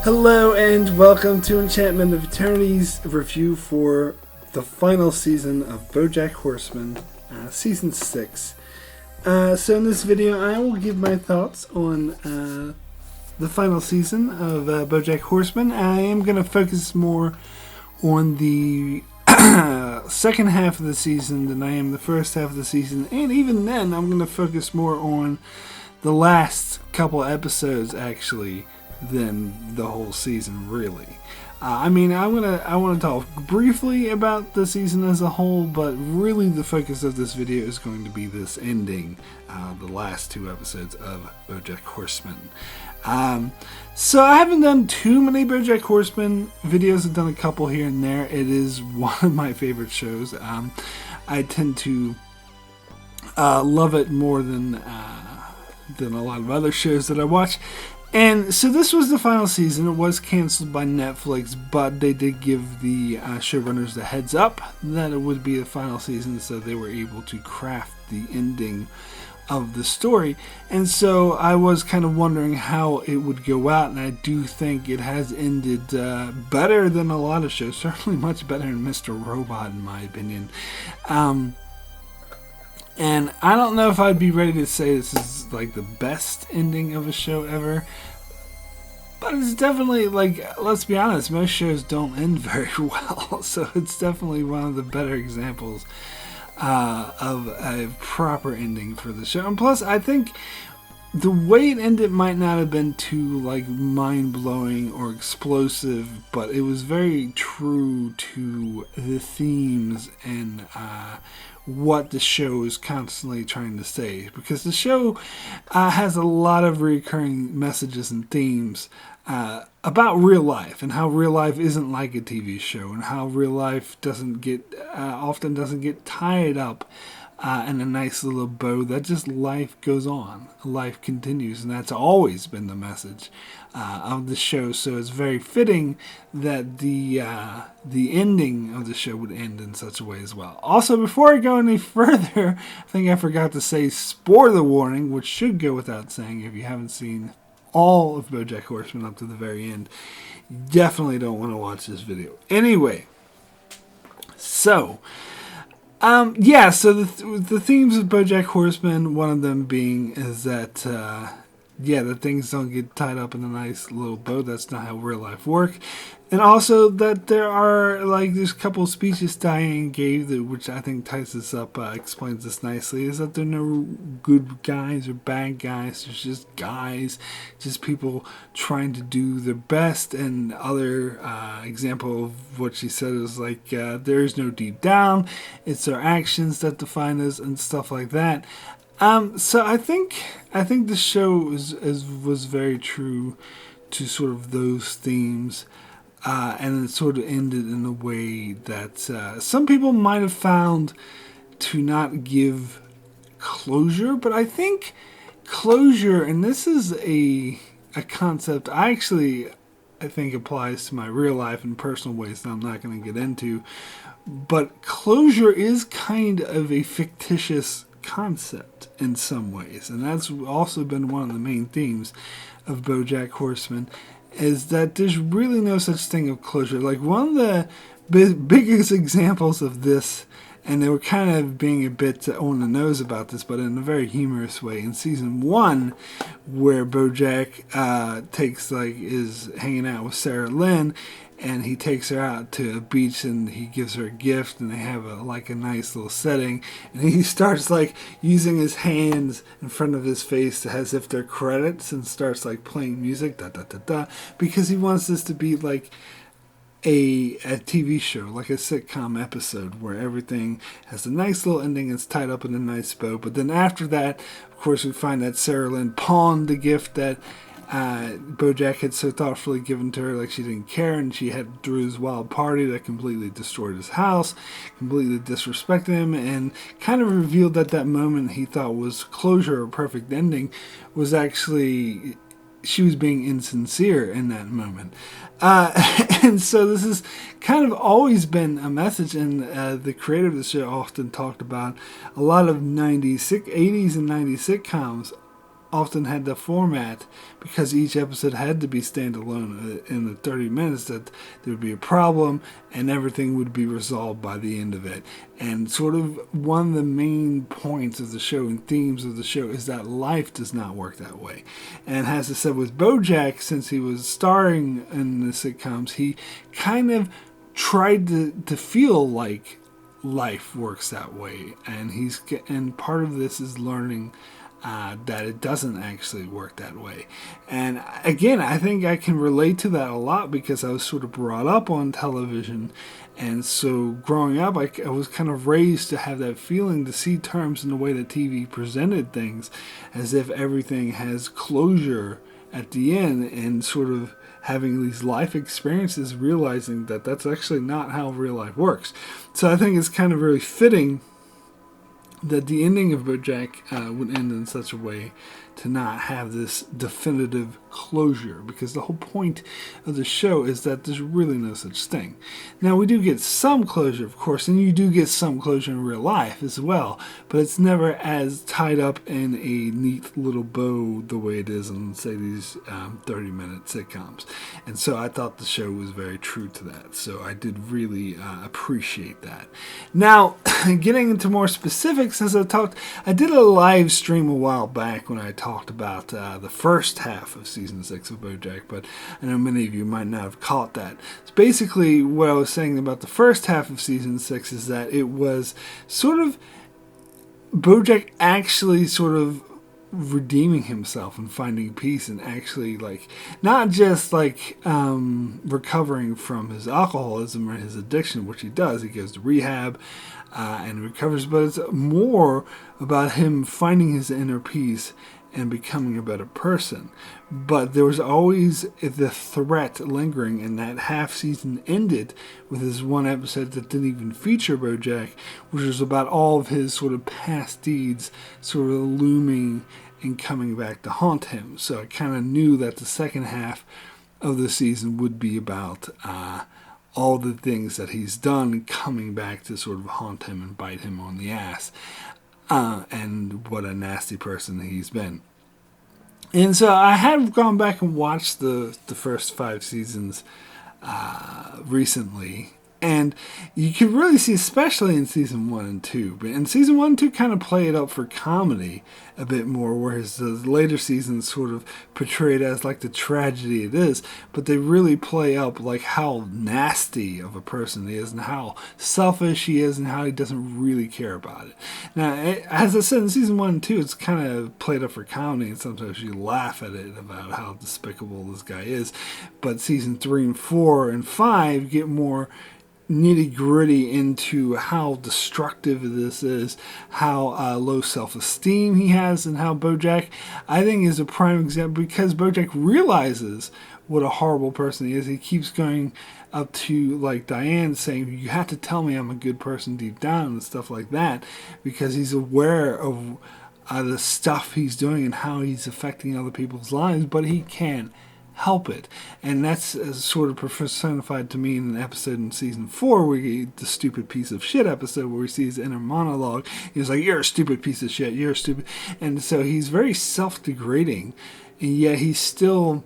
Hello and welcome to Enchantment of Eternity's review for the final season of Bojack Horseman, Season 6. So in this video I will give my thoughts on the final season of Bojack Horseman. I am going to focus more on the second half of the season than I am the first half of the season, and even then I'm going to focus more on the last couple episodes actually than the whole season, really. I want to talk briefly about the season as a whole, but really the focus of this video is going to be this ending, the last two episodes of Bojack Horseman. So I haven't done too many Bojack Horseman videos. I've done a couple here and there. It is one of my favorite shows. I tend to love it more than a lot of other shows that I watch. And so this was the final season. It was canceled by Netflix, but they did give the showrunners the heads up that it would be the final season, so they were able to craft the ending of the story. And so I was kind of wondering how it would go out, and I do think it has ended better than a lot of shows, certainly much better than Mr. Robot in my opinion. And I don't know if I'd be ready to say this is like the best ending of a show ever, but it's definitely, like, let's be honest, most shows don't end very well, so it's definitely one of the better examples of a proper ending for the show. And plus, I think the way it ended might not have been too, like, mind-blowing or explosive, but it was very true to the themes and what the show is constantly trying to say. Because the show has a lot of recurring messages and themes about real life, and how real life isn't like a TV show, and how real life often doesn't get tied up and a nice little bow. That just life goes on, life continues, and that's always been the message of the show. So it's very fitting that the ending of the show would end in such a way as well. Also, before I go any further, I think I forgot to say spoiler warning, which should go without saying if you haven't seen all of Bojack Horseman up to the very end. You definitely don't want to watch this video. Anyway, so so the themes of Bojack Horseman, one of them being is that that things don't get tied up in a nice little bow. That's not how real life works. And also that there's a couple of speeches Diane gave, which I think ties this up, explains this nicely, is that there are no good guys or bad guys. There's just guys, just people trying to do their best. And other example of what she said is like, there is no deep down. It's our actions that define us and stuff like that. So I think the show was very true to sort of those themes. And it sort of ended in a way that some people might have found to not give closure. But I think closure, and this is a concept I think applies to my real life in personal ways that I'm not going to get into. But closure is kind of a fictitious concept in some ways. And that's also been one of the main themes of Bojack Horseman, is that there's really no such thing of closure. Like, one of the biggest examples of this, and they were kind of being a bit on the nose about this, but in a very humorous way, in season 1, where Bojack is hanging out with Sarah Lynn, and he takes her out to a beach and he gives her a gift, and they have a nice little setting, and he starts using his hands in front of his face as if they're credits, and starts playing music, da da da da, because he wants this to be like a TV show, like a sitcom episode where everything has a nice little ending, it's tied up in a nice bow. But then after that, of course, we find that Sarah Lynn pawned the gift that Bojack had so thoughtfully given to her, like she didn't care, and she threw his wild party that completely destroyed his house, completely disrespected him, and kind of revealed that moment he thought was closure or perfect ending was actually she was being insincere in that moment. And so this has kind of always been a message, and the creator of the show often talked about a lot of 80s and 90s sitcoms often had the format, because each episode had to be standalone in the 30 minutes, that there would be a problem and everything would be resolved by the end of it. And sort of one of the main points of the show and themes of the show is that life does not work that way. And as I said with Bojack, since he was starring in the sitcoms, he kind of tried to feel like life works that way. And part of this is learning that it doesn't actually work that way. And again, I think I can relate to that a lot because I was sort of brought up on television. And so growing up, I was kind of raised to have that feeling, to see terms in the way that TV presented things as if everything has closure at the end, and sort of having these life experiences, realizing that that's actually not how real life works. So I think it's kind of really fitting that the ending of Bojack would end in such a way to not have this definitive closure, because the whole point of the show is that there's really no such thing. Now, we do get some closure, of course, and you do get some closure in real life as well, but it's never as tied up in a neat little bow the way it is in, say, these 30-minute sitcoms. And so I thought the show was very true to that, so I did really appreciate that. Now, getting into more specifics, as I did a live stream a while back when I talked about the first half of season 6 of Bojack, but I know many of you might not have caught that. So basically, what I was saying about the first half of season 6 is that it was sort of Bojack actually sort of redeeming himself and finding peace, and actually not just recovering from his alcoholism or his addiction, which he does. He goes to rehab and recovers, but it's more about him finding his inner peace and becoming a better person. But there was always the threat lingering, and that half season ended with this one episode that didn't even feature Bojack, which was about all of his sort of past deeds sort of looming and coming back to haunt him. So I kind of knew that the second half of the season would be about all the things that he's done coming back to sort of haunt him and bite him on the ass. And what a nasty person he's been. And so I have gone back and watched the first 5 seasons recently. And you can really see, especially in season 1 and 2. But in season 1 and 2 kind of play it up for comedy a bit more, whereas the later seasons sort of portray it as like the tragedy it is. But they really play up like how nasty of a person he is, and how selfish he is, and how he doesn't really care about it. Now, as I said, in season 1 and 2, it's kind of played up for comedy, and sometimes you laugh at it about how despicable this guy is. But season 3 and 4 and 5 get more nitty-gritty into how destructive this is, how low self-esteem he has, and how Bojack, I think, is a prime example, because Bojack realizes what a horrible person he is. He keeps going up to Diane, saying, "You have to tell me I'm a good person deep down," and stuff like that, because he's aware of the stuff he's doing and how he's affecting other people's lives, but he can't help it. And that's sort of personified to me in an episode in season 4, where he, the stupid piece of shit episode, where he sees inner monologue. He's like, "You're a stupid piece of shit, you're stupid." And so he's very self-degrading, and yet he still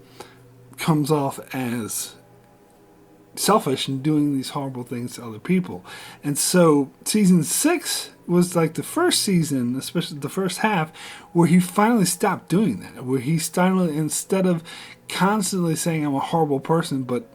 comes off as selfish and doing these horrible things to other people. And so season 6 was like the first season, especially the first half, where he finally stopped doing that, where he finally, instead of constantly saying I'm a horrible person, but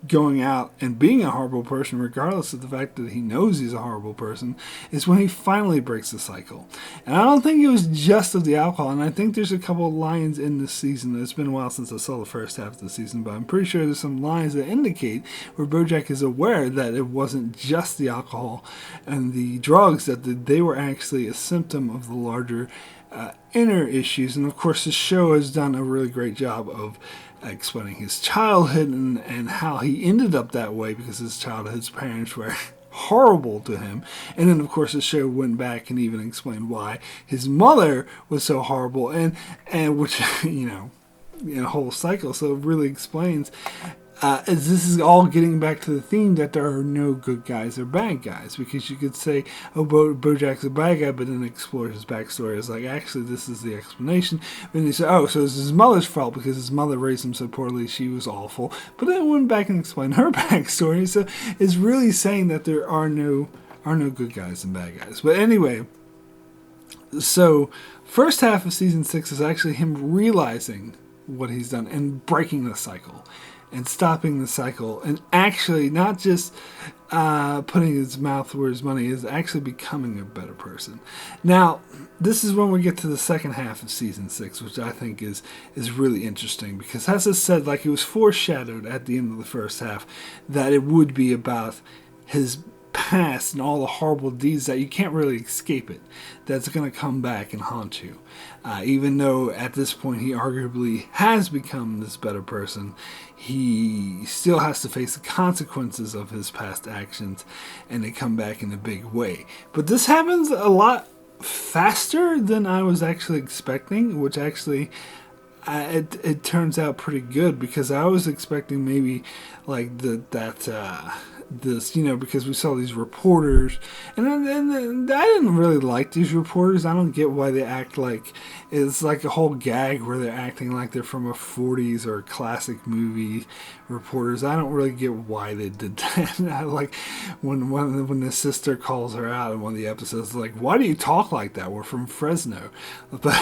going out and being a horrible person regardless of the fact that he knows he's a horrible person, is when he finally breaks the cycle. And I don't think it was just of the alcohol, and I think there's a couple of lines in this season. It's been a while since I saw the first half of the season, but I'm pretty sure there's some lines that indicate where Bojack is aware that it wasn't just the alcohol and the drugs, that they were actually a symptom of the larger inner issues. And of course the show has done a really great job of explaining his childhood and how he ended up that way, because his parents were horrible to him. And then of course the show went back and even explained why his mother was so horrible, and which, in a whole cycle. So it really explains this is all getting back to the theme that there are no good guys or bad guys, because you could say, oh, Bojack's a bad guy, but then explore his backstory. It's like, actually, this is the explanation. Then you say, oh, so it's his mother's fault because his mother raised him so poorly, she was awful. But then went back and explained her backstory. So it's really saying that there are no good guys and bad guys. But anyway, so first half of season 6 is actually him realizing what he's done and breaking the cycle and stopping the cycle, and actually not just putting his mouth where his money is, actually becoming a better person. Now, this is when we get to the second half of season 6, which I think is really interesting, because as I said, like, it was foreshadowed at the end of the first half that it would be about his past and all the horrible deeds that you can't really escape it, that's going to come back and haunt you. Even though at this point he arguably has become this better person, he still has to face the consequences of his past actions, and they come back in a big way. But this happens a lot faster than I was actually expecting, which actually it turns out pretty good, because I was expecting maybe like this, because we saw these reporters, and I didn't really like these reporters. I don't get why they act like it's like a whole gag where they're acting like they're from a 40s or a classic movie. Reporters, I don't really get why they did that. I like when the sister calls her out in one of the episodes, like, why do you talk like that? We're from Fresno. But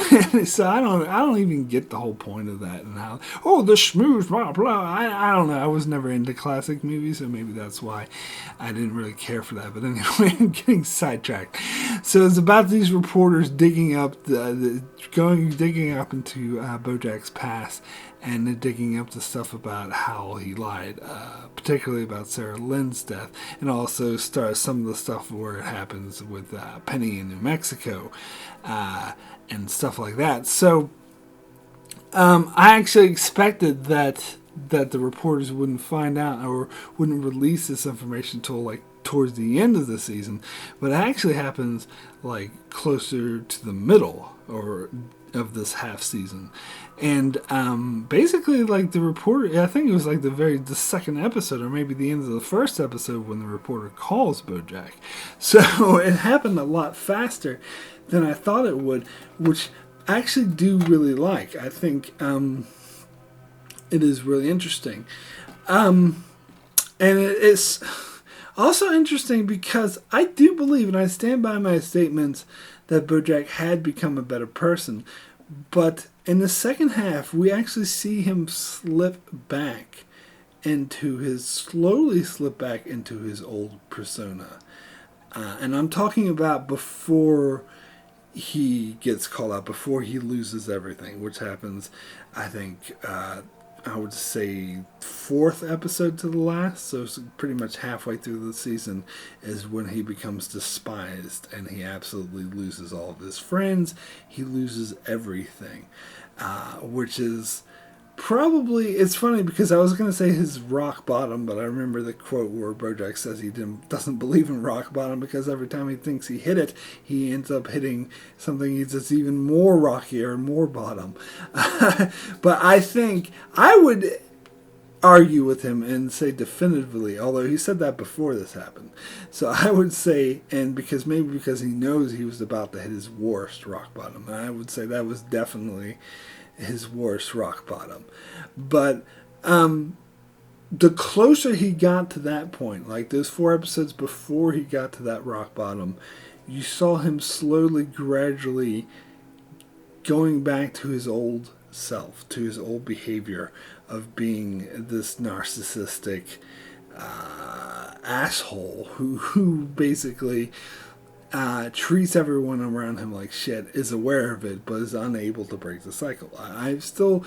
so I don't even get the whole point of that, and how, oh, the schmooze, blah blah. I don't know. I was never into classic movies, so maybe that's why I didn't really care for that. But anyway, I'm getting sidetracked. So it's about these reporters digging up into Bojack's past, and they're digging up the stuff about how he lied, particularly about Sarah Lynn's death, and also starts some of the stuff where it happens with Penny in New Mexico, and stuff like that. So I actually expected that the reporters wouldn't find out or wouldn't release this information until like towards the end of the season, but it actually happens like closer to the middle or of this half season. And basically, like, the reporter, I think it was like the second episode, or maybe the end of the first episode, when the reporter calls Bojack. So it happened a lot faster than I thought it would, which I actually do really like. I think it is really interesting. And it's also interesting because I do believe, and I stand by my statements, that Bojack had become a better person. But in the second half, we actually see him slowly slip back into his old persona. And I'm talking about before he gets called out, before he loses everything, which happens, I think, I would say fourth episode to the last, so it's pretty much halfway through the season is when he becomes despised, and he absolutely loses all of his friends. He loses everything, which is probably, it's funny because I was going to say his rock bottom, but I remember the quote where Bojack says he doesn't believe in rock bottom, because every time he thinks he hit it, he ends up hitting something that's even more rockier and more bottom. But I think I would argue with him and say definitively, although he said that before this happened. So I would say, and because he knows he was about to hit his worst rock bottom, and I would say that was definitely his worst rock bottom. But the closer he got to that point, like those 4 episodes before he got to that rock bottom, you saw him slowly, gradually going back to his old self, to his old behavior of being this narcissistic asshole who basically treats everyone around him like shit, is aware of it, but is unable to break the cycle. I still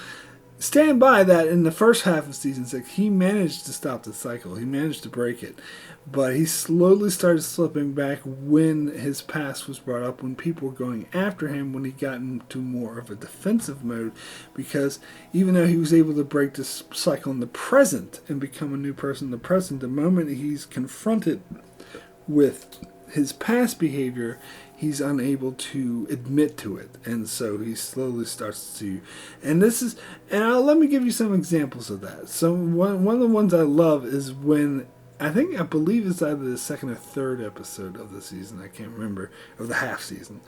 stand by that in the first half of season 6, he managed to stop the cycle. He managed to break it. But he slowly started slipping back when his past was brought up, when people were going after him, when he got into more of a defensive mode. Because even though he was able to break this cycle in the present and become a new person in the present, the moment he's confronted with his past behavior, he's unable to admit to it, and so he slowly starts to. And this is, let me give you some examples of that. So one of the ones I love is when I believe it's either the second or third episode of the season. I can't remember, of the half season.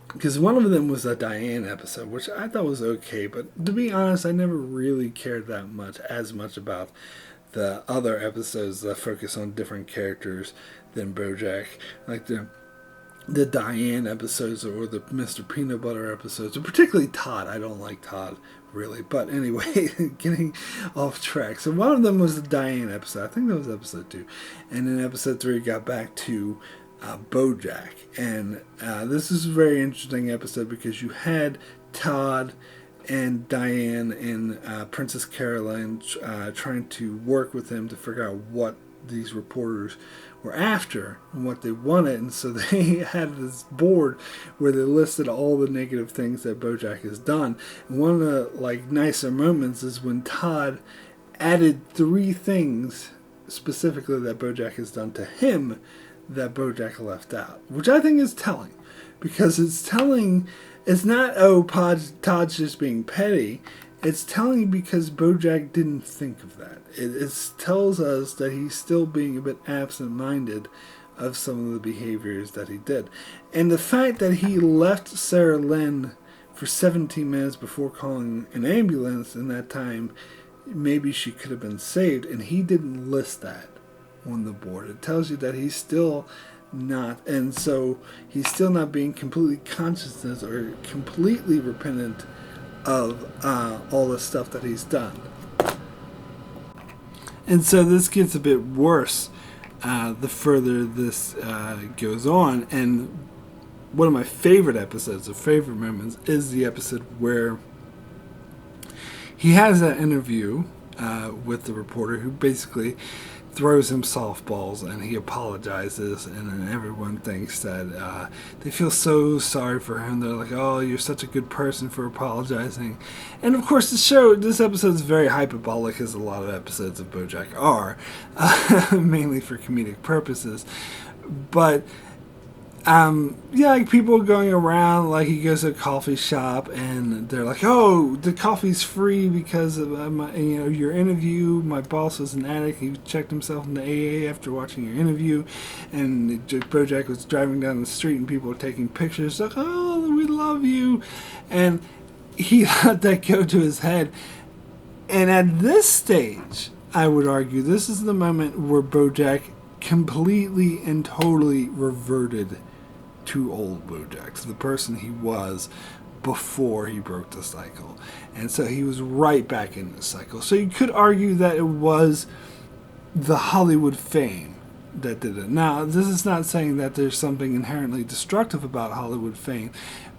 Because one of them was a Diane episode, which I thought was okay, but to be honest, I never really cared as much about the other episodes that focus on different characters than Bojack, like the Diane episodes or the Mr. Peanut Butter episodes, or particularly Todd. I don't like Todd, really. But anyway, getting off track. So one of them was the Diane episode. I think that was episode 2. And in episode 3, it got back to Bojack. And this is a very interesting episode because you had Todd and Diane and Princess Caroline trying to work with him to figure out what these reporters were after and what they wanted. And so they had this board where they listed all the negative things that Bojack has done. And one of the nicer moments is when Todd added 3 things specifically that Bojack has done to him that Bojack left out, which I think is telling, because it's telling. It's not, Todd's just being petty. It's telling because Bojack didn't think of that. It tells us that he's still being a bit absent-minded of some of the behaviors that he did. And the fact that he left Sarah Lynn for 17 minutes before calling an ambulance in that time, maybe she could have been saved, and he didn't list that on the board. It tells you that he's still not, and so he's still not being completely conscious or completely repentant of all the stuff that he's done. And so this gets a bit worse the further this goes on. And one of my favorite episodes, or favorite moments, is the episode where he has that interview with the reporter who basically throws him softballs, and he apologizes, and then everyone thinks that they feel so sorry for him. They're like, "Oh, you're such a good person for apologizing." And of course, this episode is very hyperbolic, as a lot of episodes of Bojack are, mainly for comedic purposes. But people going around, he goes to a coffee shop and they're like, "Oh, the coffee's free because of your interview. My boss was an addict. He checked himself in the AA after watching your interview." And Bojack was driving down the street and people were taking pictures like, "Oh, we love you." And he let that go to his head. And at this stage, I would argue, this is the moment where Bojack completely and totally reverted to old Bojack, to the person he was before he broke the cycle. And so he was right back in the cycle. So you could argue that it was the Hollywood fame that did it. Now, this is not saying that there's something inherently destructive about Hollywood fame,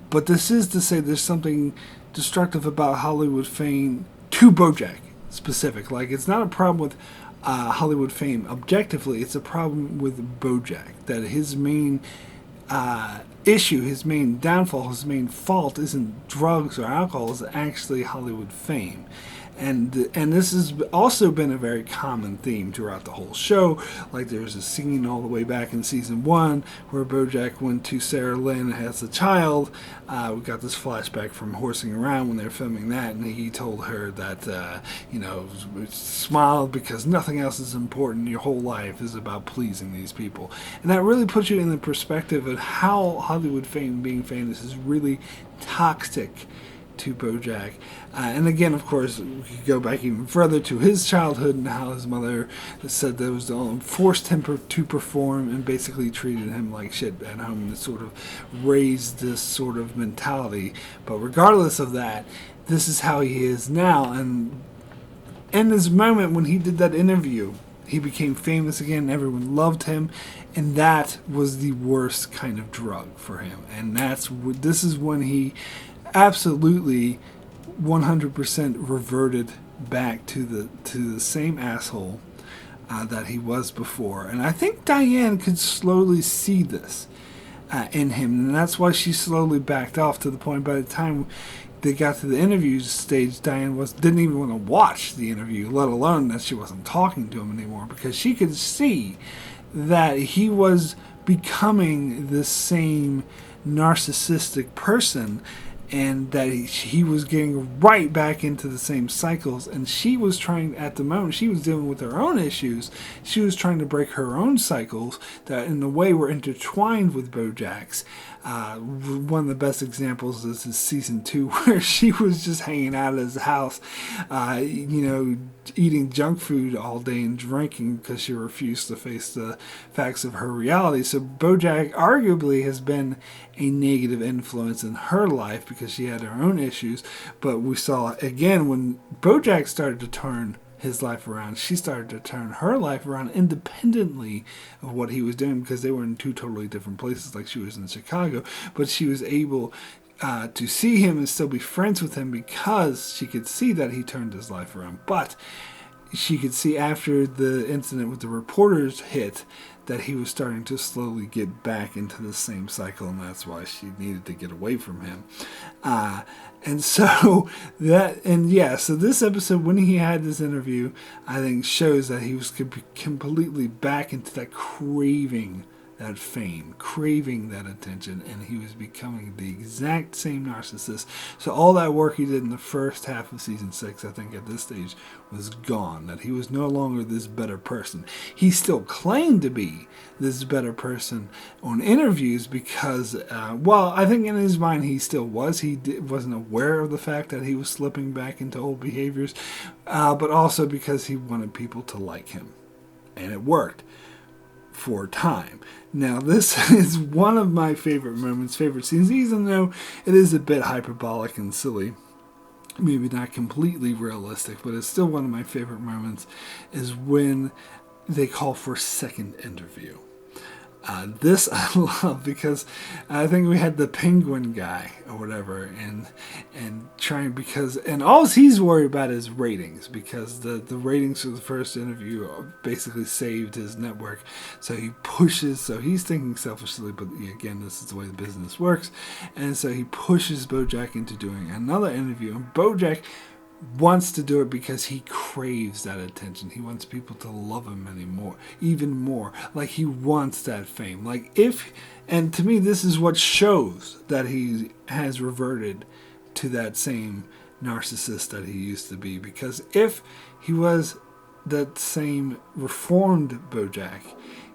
but this is to say there's something destructive about Hollywood fame to Bojack specific. It's not a problem with Hollywood fame objectively, it's a problem with Bojack, that his main issue, his main downfall, his main fault isn't drugs or alcohol, it's actually Hollywood fame. And this has also been a very common theme throughout the whole show. There's a scene all the way back in season 1 where Bojack went to Sarah Lynn as a child. We got this flashback from Horsing Around when they were filming that, and he told her that, smile because nothing else is important. Your whole life is about pleasing these people. And that really puts you in the perspective of how Hollywood fame, being famous, is really toxic to Bojack. And again, of course, we could go back even further to his childhood and how his mother said that was forced him to perform and basically treated him like shit at home to sort of raise this sort of mentality. But regardless of that, this is how he is now. And in this moment when he did that interview, he became famous again, everyone loved him, and that was the worst kind of drug for him. And this is when he absolutely 100% reverted back to the same asshole that he was before. And I think Diane could slowly see this in him, and that's why she slowly backed off, to the point by the time they got to the interview stage, Diane didn't even want to watch the interview, let alone that she wasn't talking to him anymore, because she could see that he was becoming this same narcissistic person, and that he was getting right back into the same cycles. And she was trying, at the moment, she was dealing with her own issues. She was trying to break her own cycles that in a way were intertwined with Bojack's. One of the best examples is season 2, where she was just hanging out at his house, eating junk food all day and drinking because she refused to face the facts of her reality. So Bojack arguably has been a negative influence in her life because she had her own issues. But we saw again when Bojack started to turn his life around, she started to turn her life around independently of what he was doing, because they were in two totally different places. Like, she was in Chicago, but she was able to see him and still be friends with him because she could see that he turned his life around. But she could see after the incident with the reporters hit that he was starting to slowly get back into the same cycle, and that's why she needed to get away from him. So this episode, when he had this interview, I think shows that he was completely back into that craving, that fame, craving that attention, and he was becoming the exact same narcissist. So all that work he did in the first half of season 6, I think at this stage, was gone. That he was no longer this better person. He still claimed to be this better person on interviews because, I think in his mind he still was. He wasn't aware of the fact that he was slipping back into old behaviors, but also because he wanted people to like him. And it worked for a time. Now, this is one of my favorite moments, favorite scenes, even though it is a bit hyperbolic and silly. Maybe not completely realistic, but it's still one of my favorite moments, is when they call for a second interview. This I love because I think we had the penguin guy or whatever, and all he's worried about is ratings, because the ratings for the first interview basically saved his network. So he's thinking selfishly, but again, this is the way the business works, and so he pushes Bojack into doing another interview, and Bojack wants to do it because he craves that attention. He wants people to love him even more. Like, he wants that fame. And to me, this is what shows that he has reverted to that same narcissist that he used to be. Because if he was that same reformed Bojack,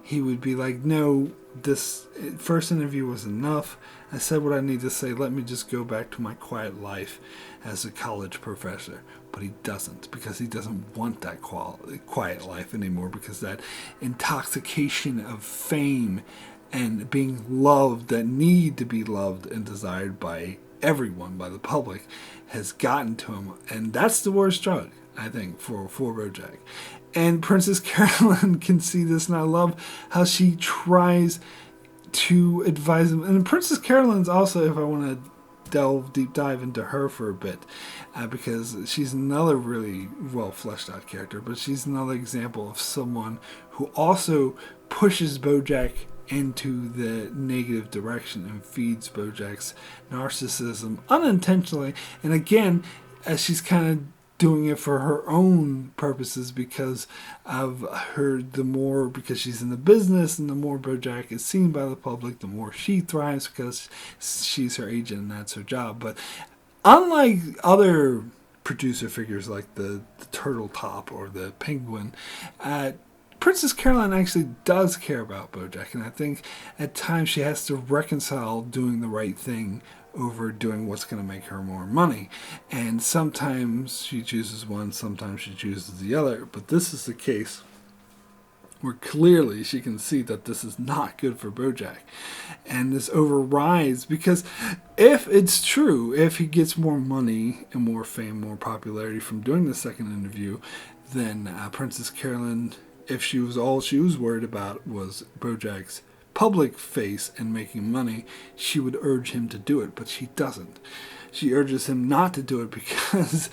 he would be like, no, this first interview was enough. I said what I need to say. Let me just go back to my quiet life as a college professor. But he doesn't, because he doesn't want that quiet life anymore, because that intoxication of fame and being loved, that need to be loved and desired by everyone, by the public, has gotten to him. And that's the worst drug, I think, for Bojack. And Princess Carolyn can see this, and I love how she tries to advise him. And Princess Carolyn's also, if I want to deep dive into her for a bit, because she's another really well fleshed out character, but she's another example of someone who also pushes Bojack into the negative direction and feeds Bojack's narcissism unintentionally. And again, she's kind of doing it for her own purposes because because she's in the business, and the more Bojack is seen by the public, the more she thrives because she's her agent and that's her job. But unlike other producer figures like the turtle top or the penguin, Princess Caroline actually does care about Bojack, and I think at times she has to reconcile doing the right thing over doing what's going to make her more money. And sometimes she chooses one, sometimes she chooses the other. But this is the case where clearly she can see that this is not good for Bojack. And this overrides, because if it's true, if he gets more money and more fame, more popularity from doing the second interview, then Princess Carolyn, if she was all she was worried about was Bojack's public face and making money, she would urge him to do it, but she doesn't. She urges him not to do it because,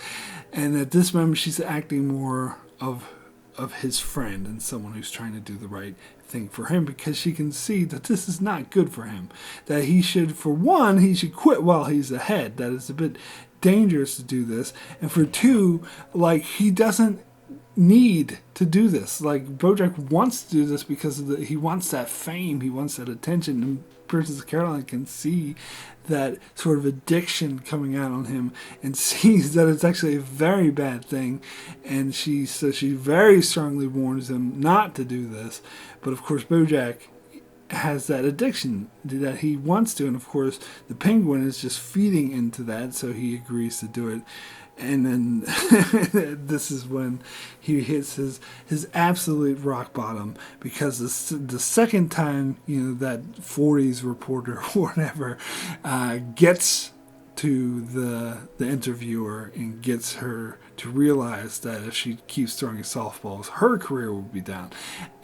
and at this moment she's acting more of his friend and someone who's trying to do the right thing for him, because she can see that this is not good for him. That he should quit while he's ahead. That it's a bit dangerous to do this. And for two, he doesn't need to do this. Like, Bojack wants to do this because he wants that fame, he wants that attention, and Princess Caroline can see that sort of addiction coming out on him and sees that it's actually a very bad thing, and she very strongly warns him not to do this. But of course Bojack has that addiction that he wants to, and of course the penguin is just feeding into that, so he agrees to do it. And then this is when he hits his absolute rock bottom, because the second time, that 40s reporter or whatever gets to the interviewer and gets her to realize that if she keeps throwing softballs, her career will be down.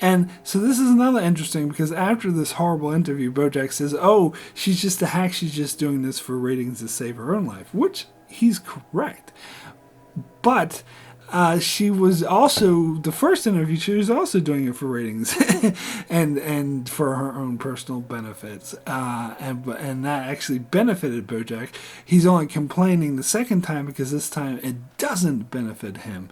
And so this is another interesting, because after this horrible interview, Bojack says, oh, she's just a hack, she's just doing this for ratings to save her own life, which he's correct. But she was also, the first interview, she was also doing it for ratings and for her own personal benefits. And that actually benefited Bojack. He's only complaining the second time because this time it doesn't benefit him.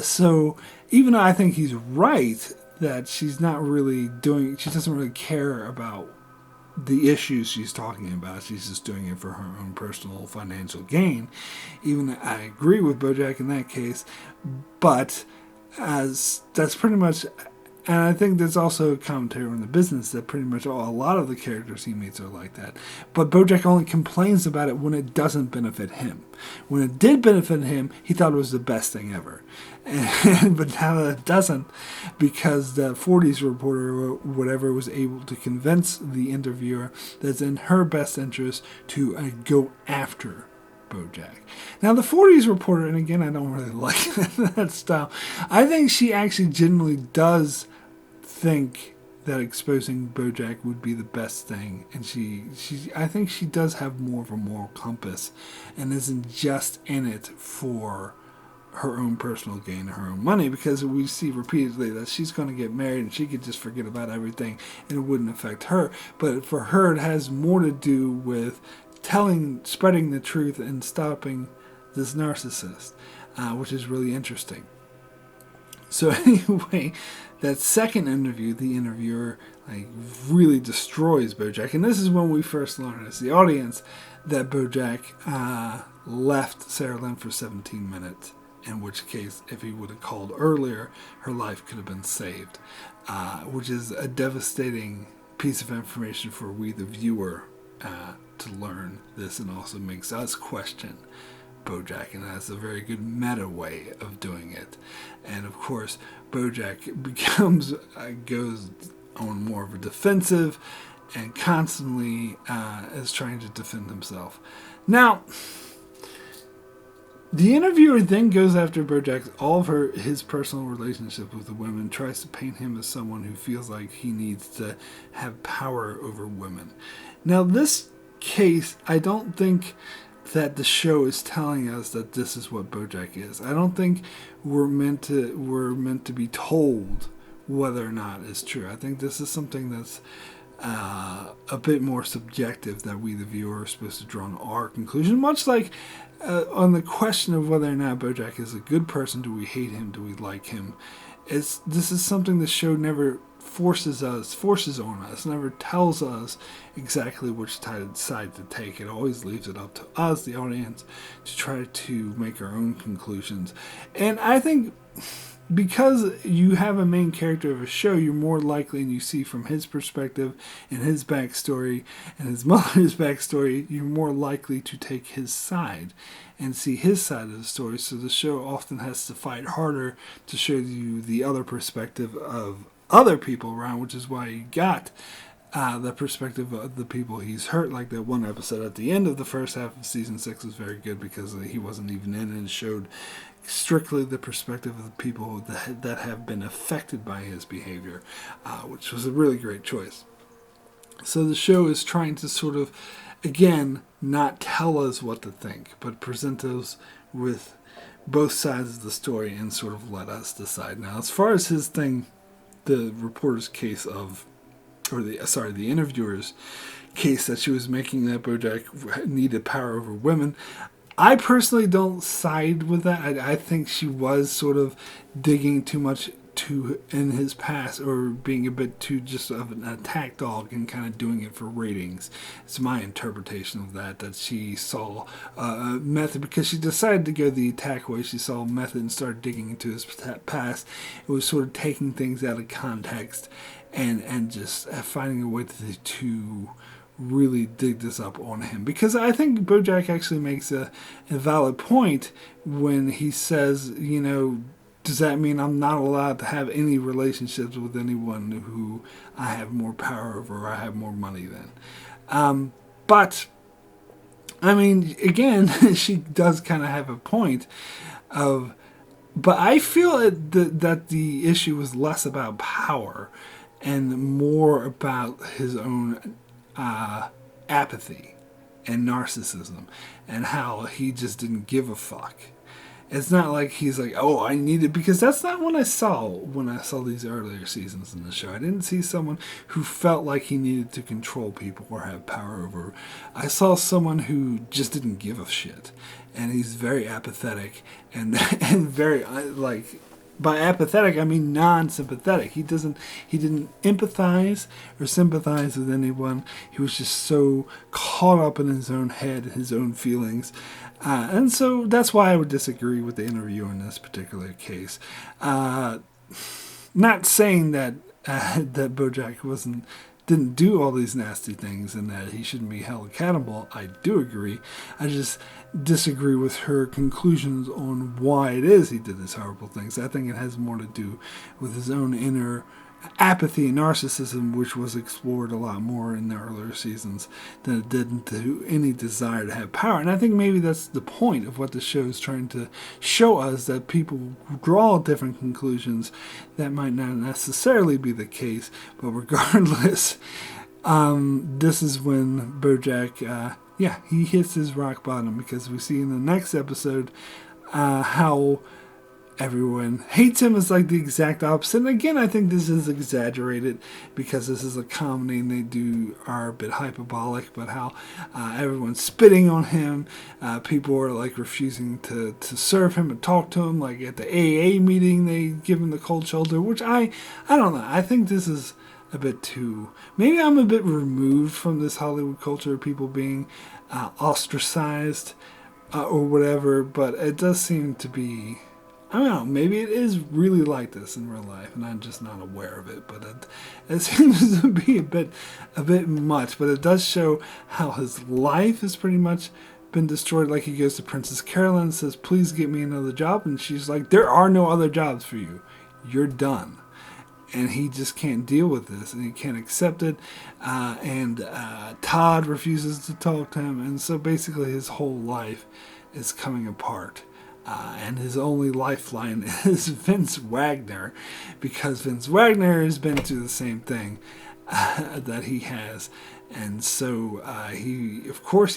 So even though I think he's right that she doesn't really care about the issues she's talking about, she's just doing it for her own personal financial gain. Even I agree with Bojack in that case, but as that's pretty much, and I think there's also a commentary on the business that pretty much a lot of the characters he meets are like that. But Bojack only complains about it when it doesn't benefit him. When it did benefit him, he thought it was the best thing ever. But now that it doesn't, because the 40s reporter or whatever was able to convince the interviewer that it's in her best interest to go after Bojack. Now the 40s reporter, and again I don't really like that style, I think she actually genuinely does think that exposing Bojack would be the best thing, and I think she does have more of a moral compass and isn't just in it for her own personal gain, her own money, because we see repeatedly that she's going to get married and she could just forget about everything and it wouldn't affect her. But for her, it has more to do with spreading the truth and stopping this narcissist, which is really interesting. So anyway, that second interview, the interviewer really destroys Bojack, and this is when we first learn as the audience that Bojack left Sarah Lynn for 17 minutes. In which case, if he would have called earlier, her life could have been saved, which is a devastating piece of information for we, the viewer, to learn this, and also makes us question Bojack, and that's a very good meta way of doing it. And of course, Bojack goes on more of a defensive and constantly is trying to defend himself. Now, the interviewer then goes after Bojack, all of his personal relationship with the women, tries to paint him as someone who feels like he needs to have power over women. Now, this case, I don't think that the show is telling us that this is what Bojack is. I don't think we're meant to be told whether or not it's true. I think this is something that's a bit more subjective, that we, the viewer, are supposed to draw our conclusion, much like on the question of whether or not Bojack is a good person. Do we hate him? Do we like him? This is something the show never forces on us, never tells us exactly which side to take. It always leaves it up to us, the audience, to try to make our own conclusions. And I think because you have a main character of a show, you're more likely, and you see from his perspective and his backstory and his mother's backstory, you're more likely to take his side and see his side of the story. So the show often has to fight harder to show you the other perspective of other people around, which is why you got the perspective of the people he's hurt. Like that one episode at the end of the first half of season 6 was very good, because he wasn't even in, and showed strictly the perspective of the people that have been affected by his behavior, which was a really great choice. So the show is trying to sort of, again, not tell us what to think, but present us with both sides of the story and sort of let us decide. Now, as far as his thing, the reporter's case of, the interviewer's case that she was making, that Bojack needed power over women, I personally don't side with that. I think she was sort of digging too much to in his past, or being a bit too just of an attack dog and kind of doing it for ratings. It's my interpretation of that. That she saw method, because she decided to go the attack way. She saw method and started digging into his past. It was sort of taking things out of context and just finding a way to really dig this up on him, because I think Bojack actually makes a valid point when he says, does that mean I'm not allowed to have any relationships with anyone who I have more power over or I have more money than? But I mean, again, she does kind of have a point of, but I feel that the issue was less about power and more about his own apathy and narcissism, and how he just didn't give a fuck. It's not like he's like, oh, I need it, because that's not what I saw when I saw these earlier seasons in the show. I didn't see someone who felt like he needed to control people or have power over. I saw someone who just didn't give a shit, and he's very apathetic and and very like. By apathetic, I mean non-sympathetic. He didn't empathize or sympathize with anyone. He was just so caught up in his own head, his own feelings. And so that's why I would disagree with the interview in this particular case. Not saying that that Bojack didn't do all these nasty things and that he shouldn't be held accountable. I do agree. I just disagree with her conclusions on why it is he did these horrible things. I think it has more to do with his own inner apathy and narcissism, which was explored a lot more in the earlier seasons than it did into any desire to have power. And I think maybe that's the point of what the show is trying to show us, that people draw different conclusions that might not necessarily be the case. But regardless, this is when Bojack, he hits his rock bottom, because we see in the next episode how everyone hates him is like the exact opposite. And again, I think this is exaggerated because this is a comedy and they are a bit hyperbolic, but how everyone's spitting on him. People are like refusing to serve him and talk to him. Like at the AA meeting, they give him the cold shoulder, which I don't know. I think this is a bit too, maybe I'm a bit removed from this Hollywood culture of people being ostracized or whatever, but it does seem to be, I don't know, maybe it is really like this in real life, and I'm just not aware of it. But it seems to be a bit much. But it does show how his life has pretty much been destroyed. Like he goes to Princess Carolyn and says, "Please get me another job," and she's like, "There are no other jobs for you. You're done." And he just can't deal with this, and he can't accept it. And Todd refuses to talk to him, and so basically his whole life is coming apart. And his only lifeline is Vince Wagner, because Vince Wagner has been through the same thing that he has. And so he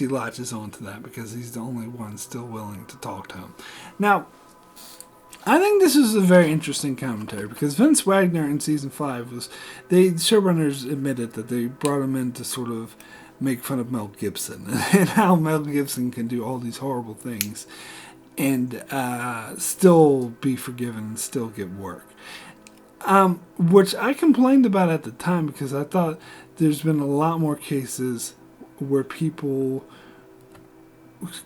latches onto that because he's the only one still willing to talk to him. Now, I think this is a very interesting commentary, because Vince Wagner in season 5 the showrunners admitted that they brought him in to sort of make fun of Mel Gibson and how Mel Gibson can do all these horrible things and still be forgiven and still get work. Which I complained about at the time, because I thought there's been a lot more cases where people's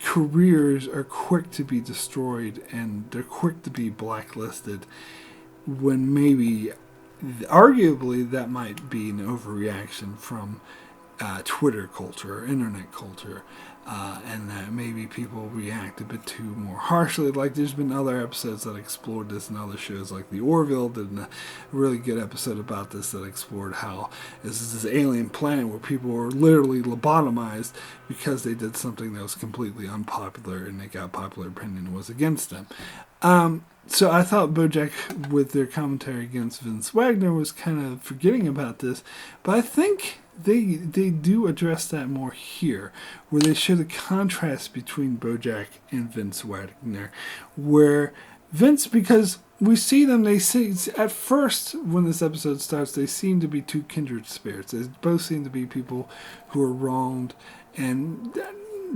careers are quick to be destroyed and they're quick to be blacklisted, when maybe, arguably, that might be an overreaction from Twitter culture or internet culture. And that maybe people react a bit too more harshly. Like there's been other episodes that explored this, and other shows like The Orville did a really good episode about this that explored how this is this alien planet where people were literally lobotomized because they did something that was completely unpopular and they got popular opinion and was against them. So I thought Bojack, with their commentary against Vince Wagner, was kind of forgetting about this, but I think they do address that more here, where they show the contrast between Bojack and Vince Wagner, where Vince, because we see them, at first when this episode starts, they seem to be two kindred spirits. They both seem to be people who are wronged and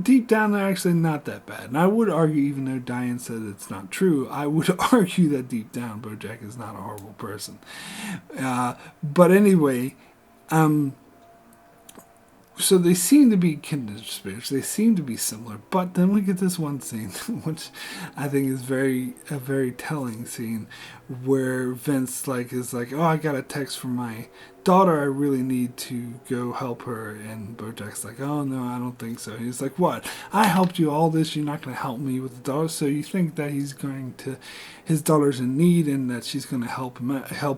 deep down they're actually not that bad. And I would argue, even though Diane said it's not true, I would argue that deep down Bojack is not a horrible person. But anyway, so they seem to be kindred spirits. They seem to be similar. But then we get this one scene, which I think is a very telling scene, where Vince is like, oh, I got a text from my daughter. I really need to go help her. And Bojack's like, oh no, I don't think so. He's like, what? I helped you all this. You're not going to help me with the daughter. So you think that his daughter's in need and that she's going to help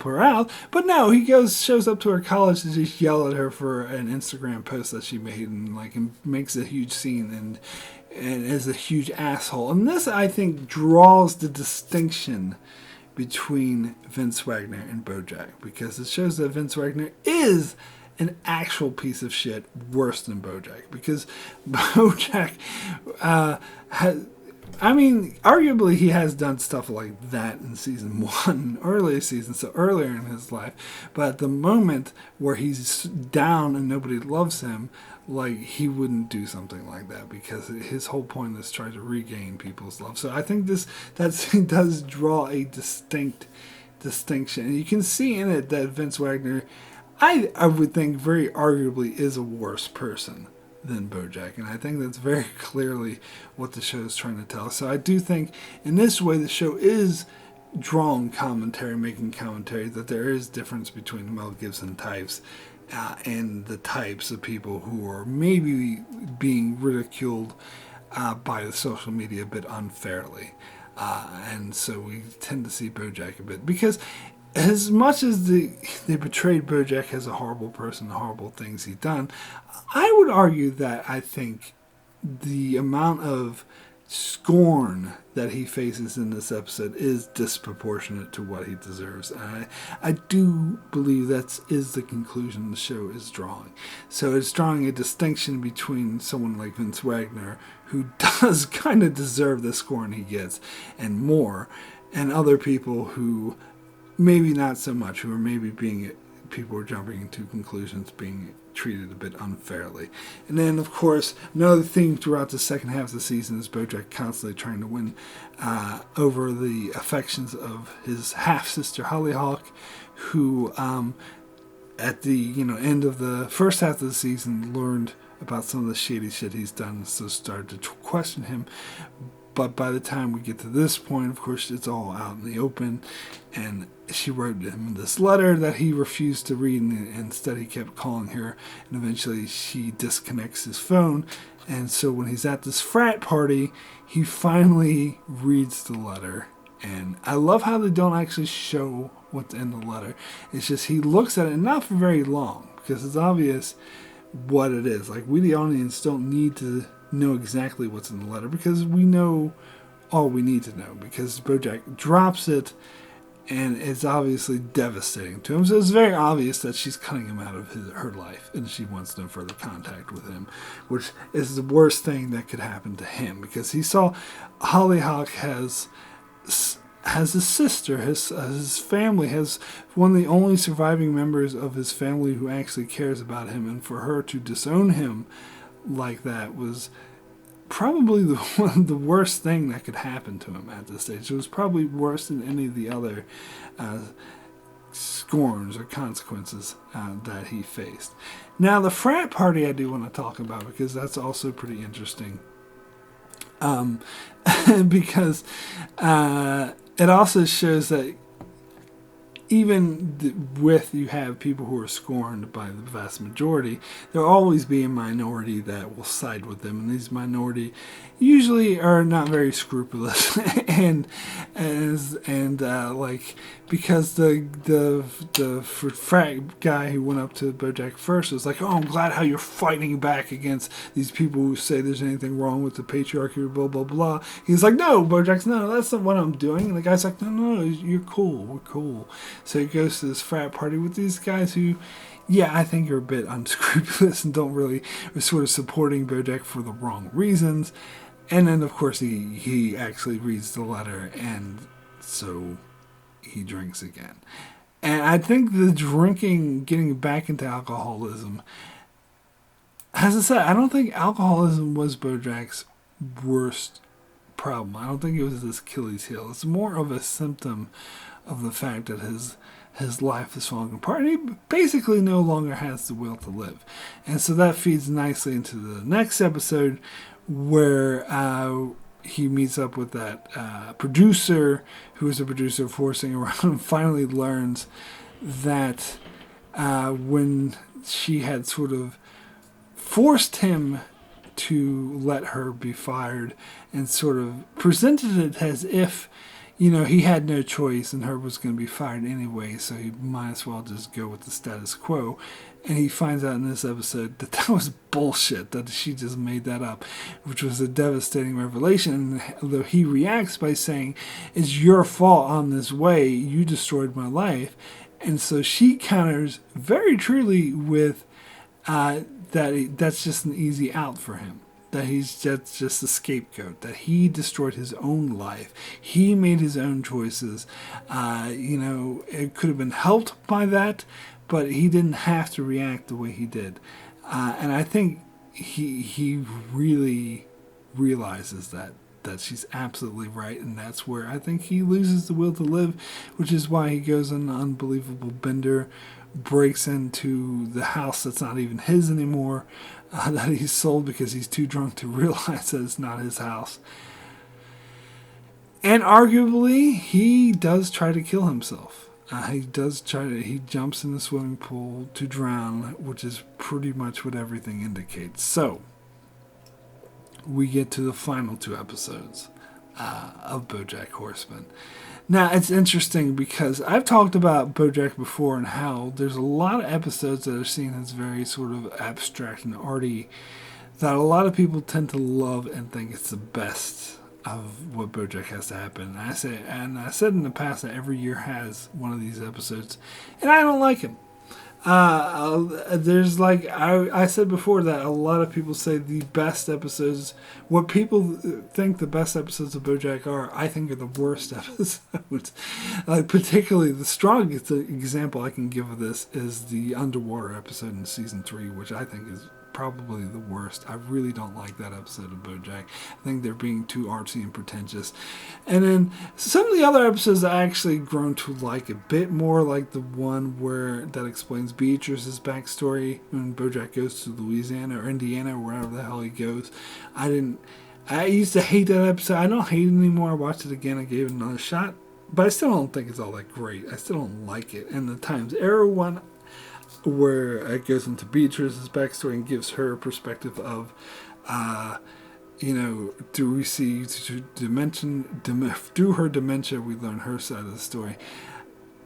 her out? But no, he shows up to her college to just yell at her for an Instagram post that she made, and makes a huge scene and is a huge asshole. And this, I think, draws the distinction between Vince Wagner and Bojack, because it shows that Vince Wagner is an actual piece of shit worse than Bojack, because Bojack arguably he has done stuff like that in season 1, earlier seasons, so earlier in his life, but at the moment where he's down and nobody loves him, he wouldn't do something like that, because his whole point is trying to regain people's love. So I think that scene does draw a distinct distinction, and you can see in it that Vince Wagner, I would think, very arguably is a worse person than Bojack, and I think that's very clearly what the show is trying to tell. So I do think in this way the show is drawing commentary, making commentary, that there is difference between Mel Gibson types and the types of people who are maybe being ridiculed by the social media a bit unfairly. And so we tend to see Bojack a bit, because as much as they portrayed Bojack as a horrible person, horrible things he'd done, I would argue that I think the amount of scorn that he faces in this episode is disproportionate to what he deserves. And I do believe that is the conclusion the show is drawing. So it's drawing a distinction between someone like Vince Wagner, who does kind of deserve the scorn he gets and more, and other people who maybe not so much, who are maybe people are jumping into conclusions, being treated a bit unfairly. And then, of course, another theme throughout the second half of the season is Bojack constantly trying to win over the affections of his half-sister Hollyhock, who at the end of the first half of the season learned about some of the shady shit he's done, so started to question him. But by the time we get to this point, of course, it's all out in the open, and she wrote him this letter that he refused to read, and instead he kept calling her, and eventually she disconnects his phone. And so when he's at this frat party, he finally reads the letter, and I love how they don't actually show what's in the letter. It's just he looks at it, not for very long, because it's obvious what it is. We, the audience, don't need to know exactly what's in the letter, because we know all we need to know, because Bojack drops it and it's obviously devastating to him. So it's very obvious that she's cutting him out of her life and she wants no further contact with him, which is the worst thing that could happen to him, because he saw Hollyhock has a sister, his family, has one of the only surviving members of his family who actually cares about him, and for her to disown him like that was probably the worst thing that could happen to him at this stage. It was probably worse than any of the other scorns or consequences that he faced. Now, the frat party I do want to talk about, because that's also pretty interesting. Because it also shows that even with you have people who are scorned by the vast majority, there will always be a minority that will side with them, and these minority usually are not very scrupulous, and because the frat guy who went up to Bojack first was like, oh, I'm glad how you're fighting back against these people who say there's anything wrong with the patriarchy, blah blah blah. He's like, no, Bojack's, no, that's not what I'm doing. And the guy's like, no, you're cool, we're cool. So he goes to this frat party with these guys who, yeah, I think are a bit unscrupulous and don't really, are sort of supporting Bojack for the wrong reasons. And then, of course, he actually reads the letter, and so he drinks again. And I think the drinking, getting back into alcoholism, as I said, I don't think alcoholism was Bojack's worst problem. I don't think it was his Achilles heel. It's more of a symptom of the fact that his life is falling apart, and he basically no longer has the will to live. And so that feeds nicely into the next episode, where he meets up with that producer, who is a producer of Horsing Around, and finally learns that when she had sort of forced him to let her be fired and sort of presented it as if, he had no choice and Herb was going to be fired anyway, so he might as well just go with the status quo. And he finds out in this episode that was bullshit, that she just made that up, which was a devastating revelation. And though he reacts by saying, "It's your fault I'm this way, you destroyed my life." And so she counters very truly with that's just an easy out for him. That he's just a scapegoat. That he destroyed his own life. He made his own choices. It could have been helped by that, but he didn't have to react the way he did. And I think he really realizes that she's absolutely right, and that's where I think he loses the will to live, which is why he goes on an unbelievable bender, breaks into the house that's not even his anymore, that he's sold because he's too drunk to realize that it's not his house. And arguably, he does try to kill himself. He jumps in the swimming pool to drown, which is pretty much what everything indicates. So, we get to the final 2 episodes of Bojack Horseman. Now, it's interesting because I've talked about Bojack before and how there's a lot of episodes that are seen as very sort of abstract and arty that a lot of people tend to love and think it's the best of what Bojack has to happen. And I said in the past that every year has one of these episodes, and I don't like him. There's I said before that a lot of people say the best episodes, what people think the best episodes of Bojack are, I think are the worst episodes. Particularly the strongest example I can give of this is the underwater episode in season 3, which I think is probably the worst. I really don't like that episode of Bojack. I think they're being too artsy and pretentious. And then some of the other episodes I actually grown to like a bit more, like the one that explains Beatrice's backstory when Bojack goes to Louisiana or Indiana or wherever the hell he goes. I used to hate that episode. I don't hate it anymore. I watched it again. I gave it another shot. But I still don't think it's all that great. I still don't like it. And the Times Arrow one, where it goes into Beatrice's backstory and gives her perspective of, do we see through her dementia, we learn her side of the story.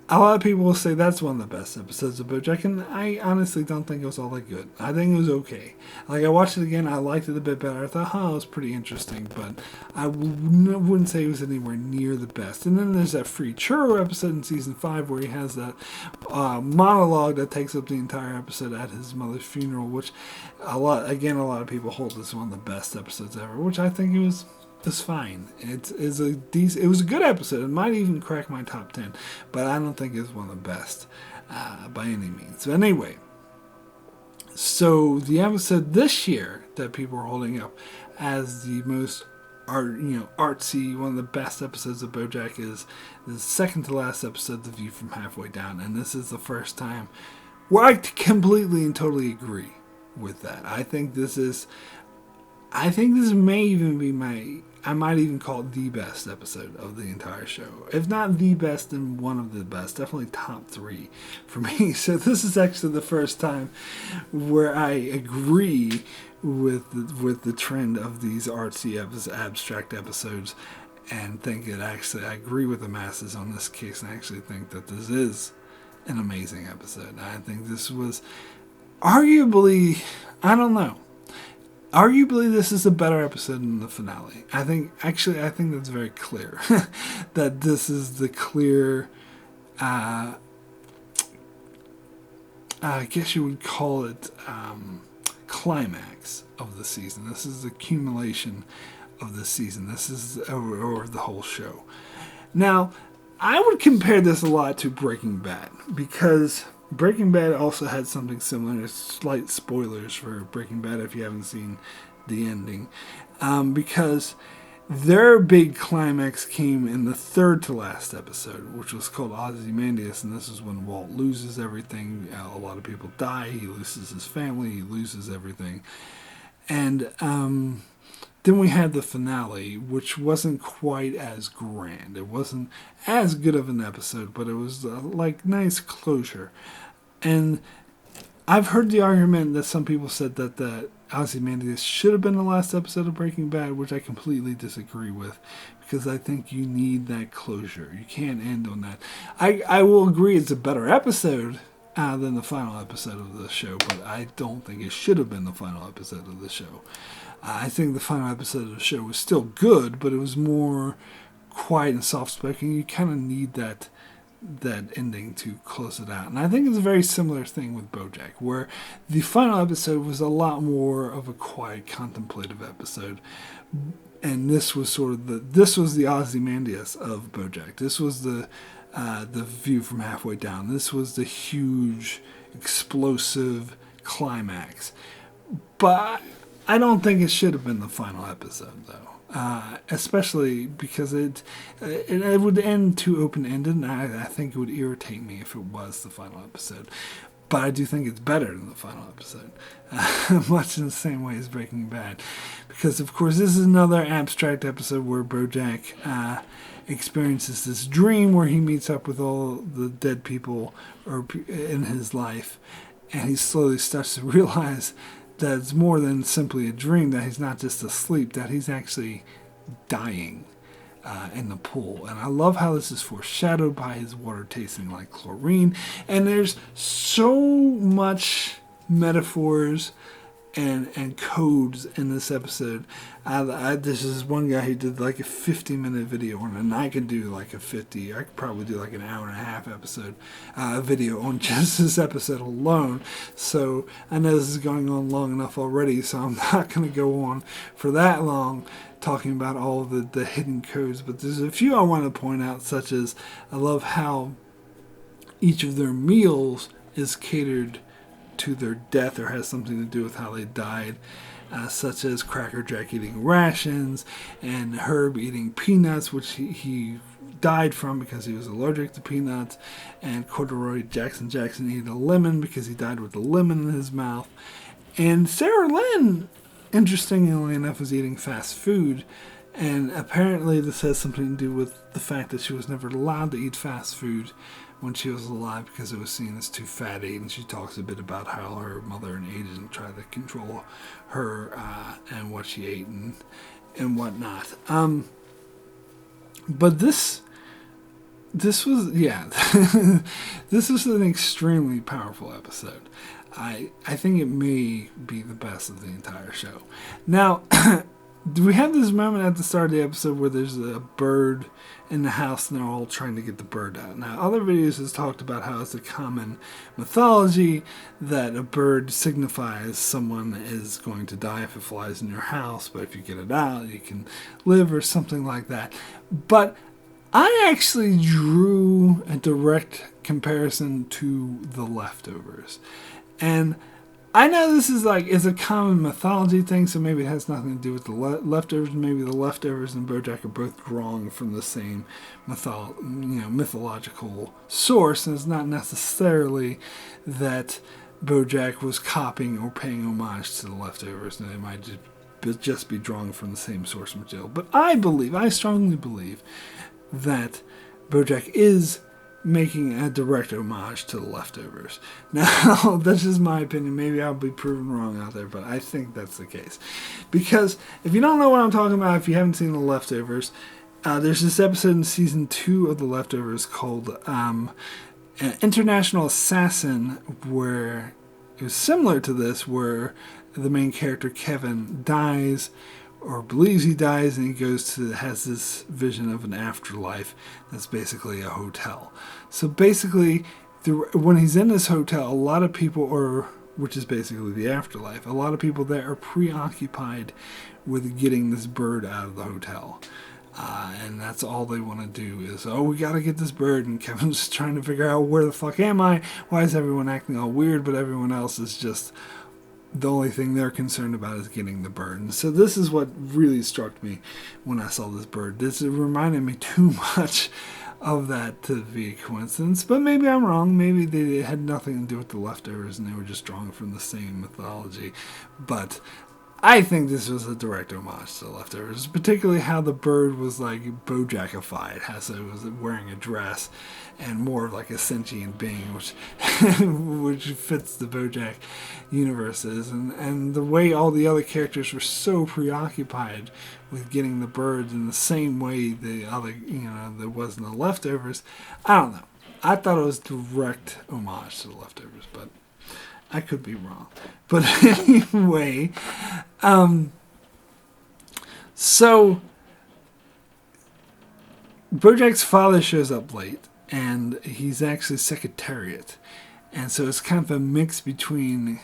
A lot of people will say that's one of the best episodes of Bojack, and I honestly don't think it was all that good. I think it was okay. I watched it again, I liked it a bit better. I thought, it was pretty interesting, but I wouldn't say it was anywhere near the best. And then there's that free churro episode in season 5 where he has that monologue that takes up the entire episode at his mother's funeral, which a lot of people hold as one of the best episodes ever, which I think it was. It's fine. It was a good episode. It might even crack my top 10, but I don't think it's one of the best by any means. So anyway, so the episode this year that people are holding up as the most artsy, one of the best episodes of Bojack is the second to last episode, The View from Halfway Down, and this is the first time where I completely and totally agree with that. I think this may even be I might even call it the best episode of the entire show. If not the best, then one of the best. Definitely top 3 for me. So this is actually the first time where I agree with the trend of these artsy, abstract episodes, and think that actually I agree with the masses on this case, and I actually think that this is an amazing episode. I think this was arguably, I don't know. Arguably, this is a better episode than the finale. I think that's very clear. That this is the clear, I guess you would call it, climax of the season. This is the accumulation of the season. This is or the whole show. Now, I would compare this a lot to Breaking Bad, because Breaking Bad also had something similar. Slight spoilers for Breaking Bad if you haven't seen the ending. Because their big climax came in the third to last episode, which was called Ozymandias, and this is when Walt loses everything. A lot of people die. He loses his family. He loses everything. And then we had the finale, which wasn't quite as grand. It wasn't as good of an episode, but it was like nice closure. And I've heard the argument that some people said that Ozymandias should have been the last episode of Breaking Bad, which I completely disagree with, because I think you need that closure. You can't end on that. I will agree it's a better episode than the final episode of the show, but I don't think it should have been the final episode of the show. I think the final episode of the show was still good, but it was more quiet and soft-spoken. You kind of need that ending to close it out. And I think it's a very similar thing with Bojack, where the final episode was a lot more of a quiet, contemplative episode. And this was sort of this was the Ozymandias of Bojack. This was the view from halfway down. This was the huge, explosive climax. But I don't think it should have been the final episode, though. Especially because it would end too open-ended, and I think it would irritate me if it was the final episode. But I do think it's better than the final episode, much in the same way as Breaking Bad. Because, of course, this is another abstract episode where Bojack experiences this dream where he meets up with all the dead people in his life, and he slowly starts to realize that it's more than simply a dream, that he's not just asleep, that he's actually dying in the pool. And I love how this is foreshadowed by his water tasting like chlorine. And there's so much metaphors and codes in this episode. This is one guy who did like a 50-minute video on it, and I could do like I could probably do like an hour and a half episode video on just this episode alone. So I know this is going on long enough already, so I'm not going to go on for that long talking about all the hidden codes. But there's a few I want to point out, such as I love how each of their meals is catered to their death or has something to do with how they died, such as Cracker Jack eating rations and Herb eating peanuts, which he died from because he was allergic to peanuts, and Corduroy Jackson eating a lemon because he died with a lemon in his mouth. And Sarah Lynn, interestingly enough, was eating fast food, and apparently this has something to do with the fact that she was never allowed to eat fast food when she was alive because it was seen as too fatty. And she talks a bit about how her mother and agent tried to control her and what she ate and whatnot. But this was, this was an extremely powerful episode. I think it may be the best of the entire show. Now, we have this moment at the start of the episode where there's a bird in the house and they're all trying to get the bird out. Now, other videos has talked about how it's a common mythology that a bird signifies someone is going to die if it flies in your house, but if you get it out, you can live or something like that. But I actually drew a direct comparison to The Leftovers. And I know this is it's a common mythology thing, so maybe it has nothing to do with the leftovers. Maybe the leftovers and Bojack are both drawn from the same mythological source, and it's not necessarily that Bojack was copying or paying homage to the leftovers, and they might just be drawn from the same source material. But I strongly believe that Bojack is making a direct homage to The Leftovers. Now, that's just my opinion. Maybe I'll be proven wrong out there, but I think that's the case. Because if you don't know what I'm talking about, if you haven't seen The Leftovers, there's this episode in season 2 of The Leftovers called International Assassin, where it was similar to this, where the main character, Kevin, dies or believes he dies, and he has this vision of an afterlife that's basically a hotel. So basically, when he's in this hotel, a lot of people which is basically the afterlife, a lot of people there are preoccupied with getting this bird out of the hotel. And that's all they want to do is, oh, we got to get this bird. And Kevin's just trying to figure out, where the fuck am I? Why is everyone acting all weird? But everyone else is just, the only thing they're concerned about is getting the bird. And so this is what really struck me when I saw this bird. It reminded me too much of that to be a coincidence. But maybe I'm wrong. Maybe they had nothing to do with the leftovers and they were just drawing from the same mythology. But I think this was a direct homage to the leftovers, particularly how the bird was like Bojackified, how so it was wearing a dress and more of like a sentient being, which which fits the Bojack universes, and the way all the other characters were so preoccupied with getting the birds in the same way the other, there was in the leftovers. I don't know. I thought it was direct homage to the leftovers, but I could be wrong. But anyway, so Bojack's father shows up late, and he's actually Secretariat. And so it's kind of a mix between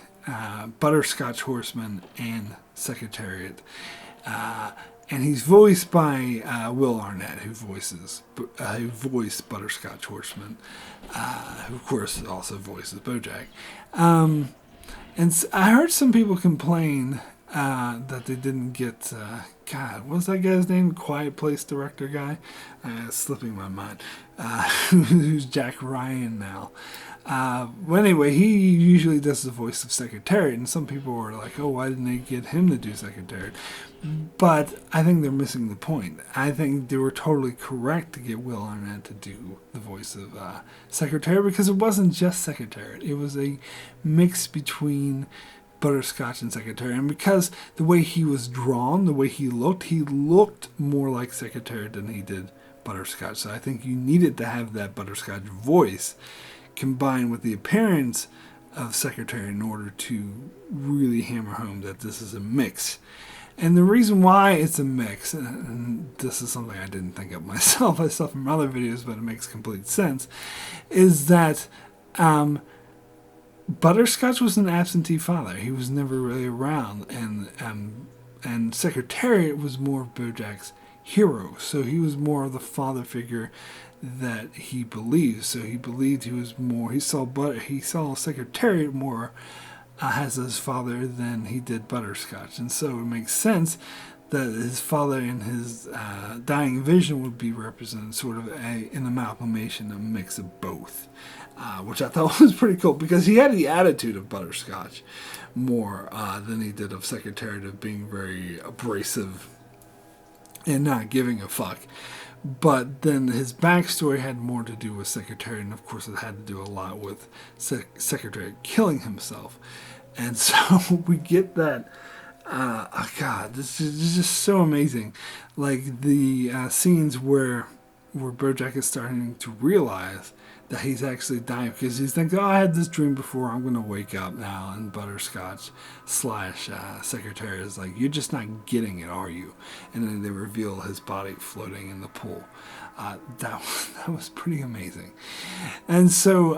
Butterscotch Horseman and Secretariat. And he's voiced by Will Arnett, who voiced Butterscotch Horseman, who of course also voices Bojack. And I heard some people complain that they didn't get, what's that guy's name? Quiet Place director guy? It's slipping my mind. Who's Jack Ryan now. Well, anyway, he usually does the voice of Secretariat, and some people were like, oh, why didn't they get him to do Secretariat? But I think they're missing the point. I think they were totally correct to get Will Arnett to do the voice of Secretariat, because it wasn't just Secretariat. It was a mix between Butterscotch and Secretariat. And because the way he was drawn, the way he looked more like Secretariat than he did Butterscotch. So I think you needed to have that Butterscotch voice combined with the appearance of Secretariat in order to really hammer home that this is a mix. And the reason why it's a mix, and this is something I didn't think of myself, I saw from other videos, but it makes complete sense, is that Butterscotch was an absentee father. He was never really around, and Secretariat was more of Bojack's hero. So he was more of the father figure that he believed. So he believed he was more. He saw Secretariat more as his father than he did Butterscotch, and so it makes sense that his father in his dying vision would be represented sort of an amalgamation, a mix of both, which I thought was pretty cool, because he had the attitude of Butterscotch more than he did of Secretariat, of being very abrasive and not giving a fuck. But then his backstory had more to do with Secretariat, and of course it had to do a lot with Secretariat killing himself. And so we get that, this is just so amazing. Like the scenes where Bojack is starting to realize that he's actually dying, because he's thinking, oh, I had this dream before, I'm going to wake up now. And Butterscotch / Secretariat is like, you're just not getting it, are you? And then they reveal his body floating in the pool. That was pretty amazing. And so,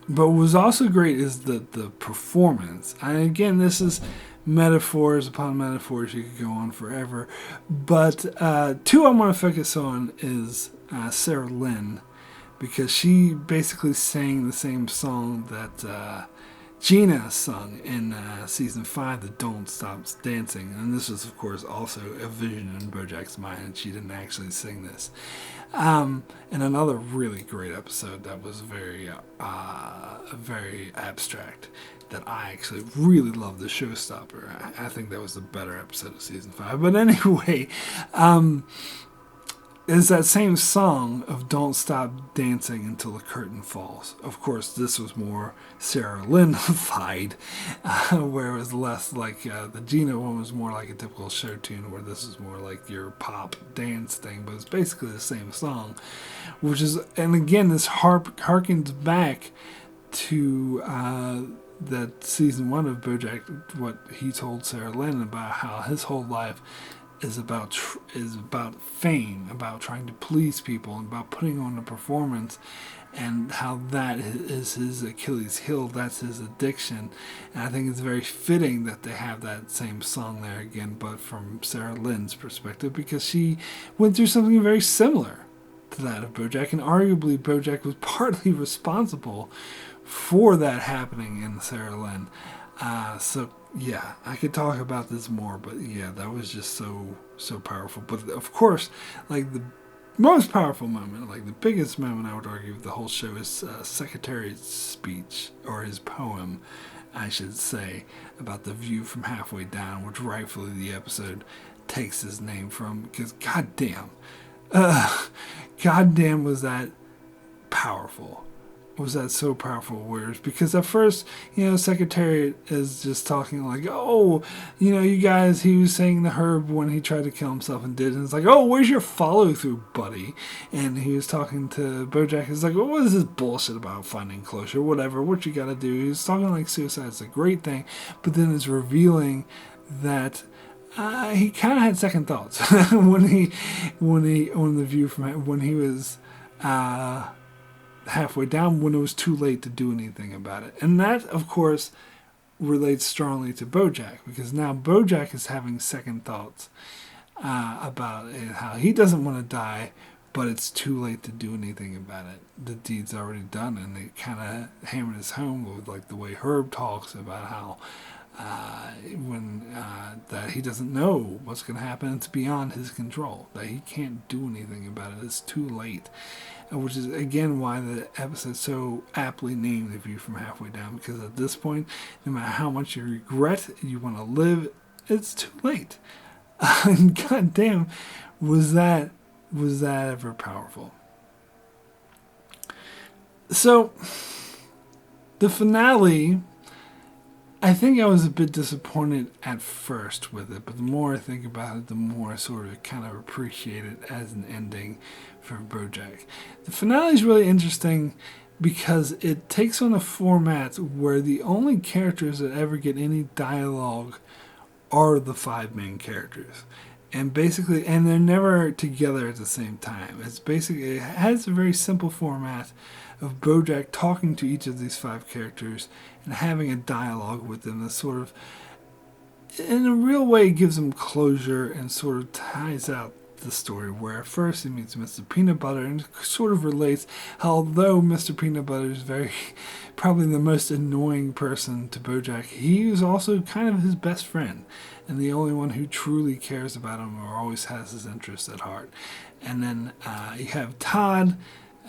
but what was also great is the performance. And again, this is metaphors upon metaphors. You could go on forever. But two I want to focus on is Sarah Lynn, because she basically sang the same song that Gina sung in season 5, the Don't Stop Dancing. And this was, of course, also a vision in Bojack's mind, and she didn't actually sing this. And another really great episode that was very abstract, that I actually really loved, the Showstopper. I think that was the better episode of season 5. But anyway, is that same song of Don't Stop Dancing Until the Curtain Falls. Of course, this was more Sarah Lynn-fied, where it was less like the Gina one was more like a typical show tune, where this is more like your pop dance thing, but it's basically the same song, which is, and again, this harkens back to that season 1 of Bojack, what he told Sarah Lynn about how his whole life is about fame, about trying to please people, and about putting on a performance, and how that is his Achilles heel. That's his addiction. And I think it's very fitting that they have that same song there again, but from Sarah Lynn's perspective, because she went through something very similar to that of Bojack, and arguably Bojack was partly responsible for that happening in Sarah Lynn. So yeah, I could talk about this more, but yeah, that was just so powerful. But of course, like the most powerful moment, like the biggest moment, I would argue, of the whole show is Secretariat's speech, or his poem, I should say, about the view from halfway down, which rightfully the episode takes his name from, because goddamn was that powerful. Was that so powerful words? Because at first, Secretariat is just talking like, oh, you guys, he was saying the Herb when he tried to kill himself and did, and it's like, oh, where's your follow through, buddy? And he was talking to Bojack, he's like, what is this bullshit about finding closure, whatever, what you gotta do? He's talking like suicide's a great thing, but then it's revealing that he kind of had second thoughts when he on the view from when he was halfway down, when it was too late to do anything about it. And that, of course, relates strongly to Bojack, because now Bojack is having second thoughts about it, how he doesn't want to die, but it's too late to do anything about it. The deed's already done, and it kind of hammered us home with like the way Herb talks about how that he doesn't know what's going to happen. It's beyond his control, that he can't do anything about it. It's too late. Which is, again, why the episode's so aptly named The View from Halfway Down, because at this point, no matter how much you regret you want to live, it's too late. God damn, was that ever powerful. So, the finale, I think I was a bit disappointed at first with it, but the more I think about it, the more I sort of kind of appreciate it as an ending for Bojack. The finale is really interesting because it takes on a format where the only characters that ever get any dialogue are the 5 main characters. And basically, and they're never together at the same time. It has a very simple format of Bojack talking to each of these 5 characters and having a dialogue with them that sort of, in a real way, gives them closure and sort of ties out the story, where at first he meets Mr. Peanut Butter and sort of relates how, although Mr. Peanut Butter is probably the most annoying person to Bojack, he is also kind of his best friend and the only one who truly cares about him or always has his interests at heart. And then you have Todd.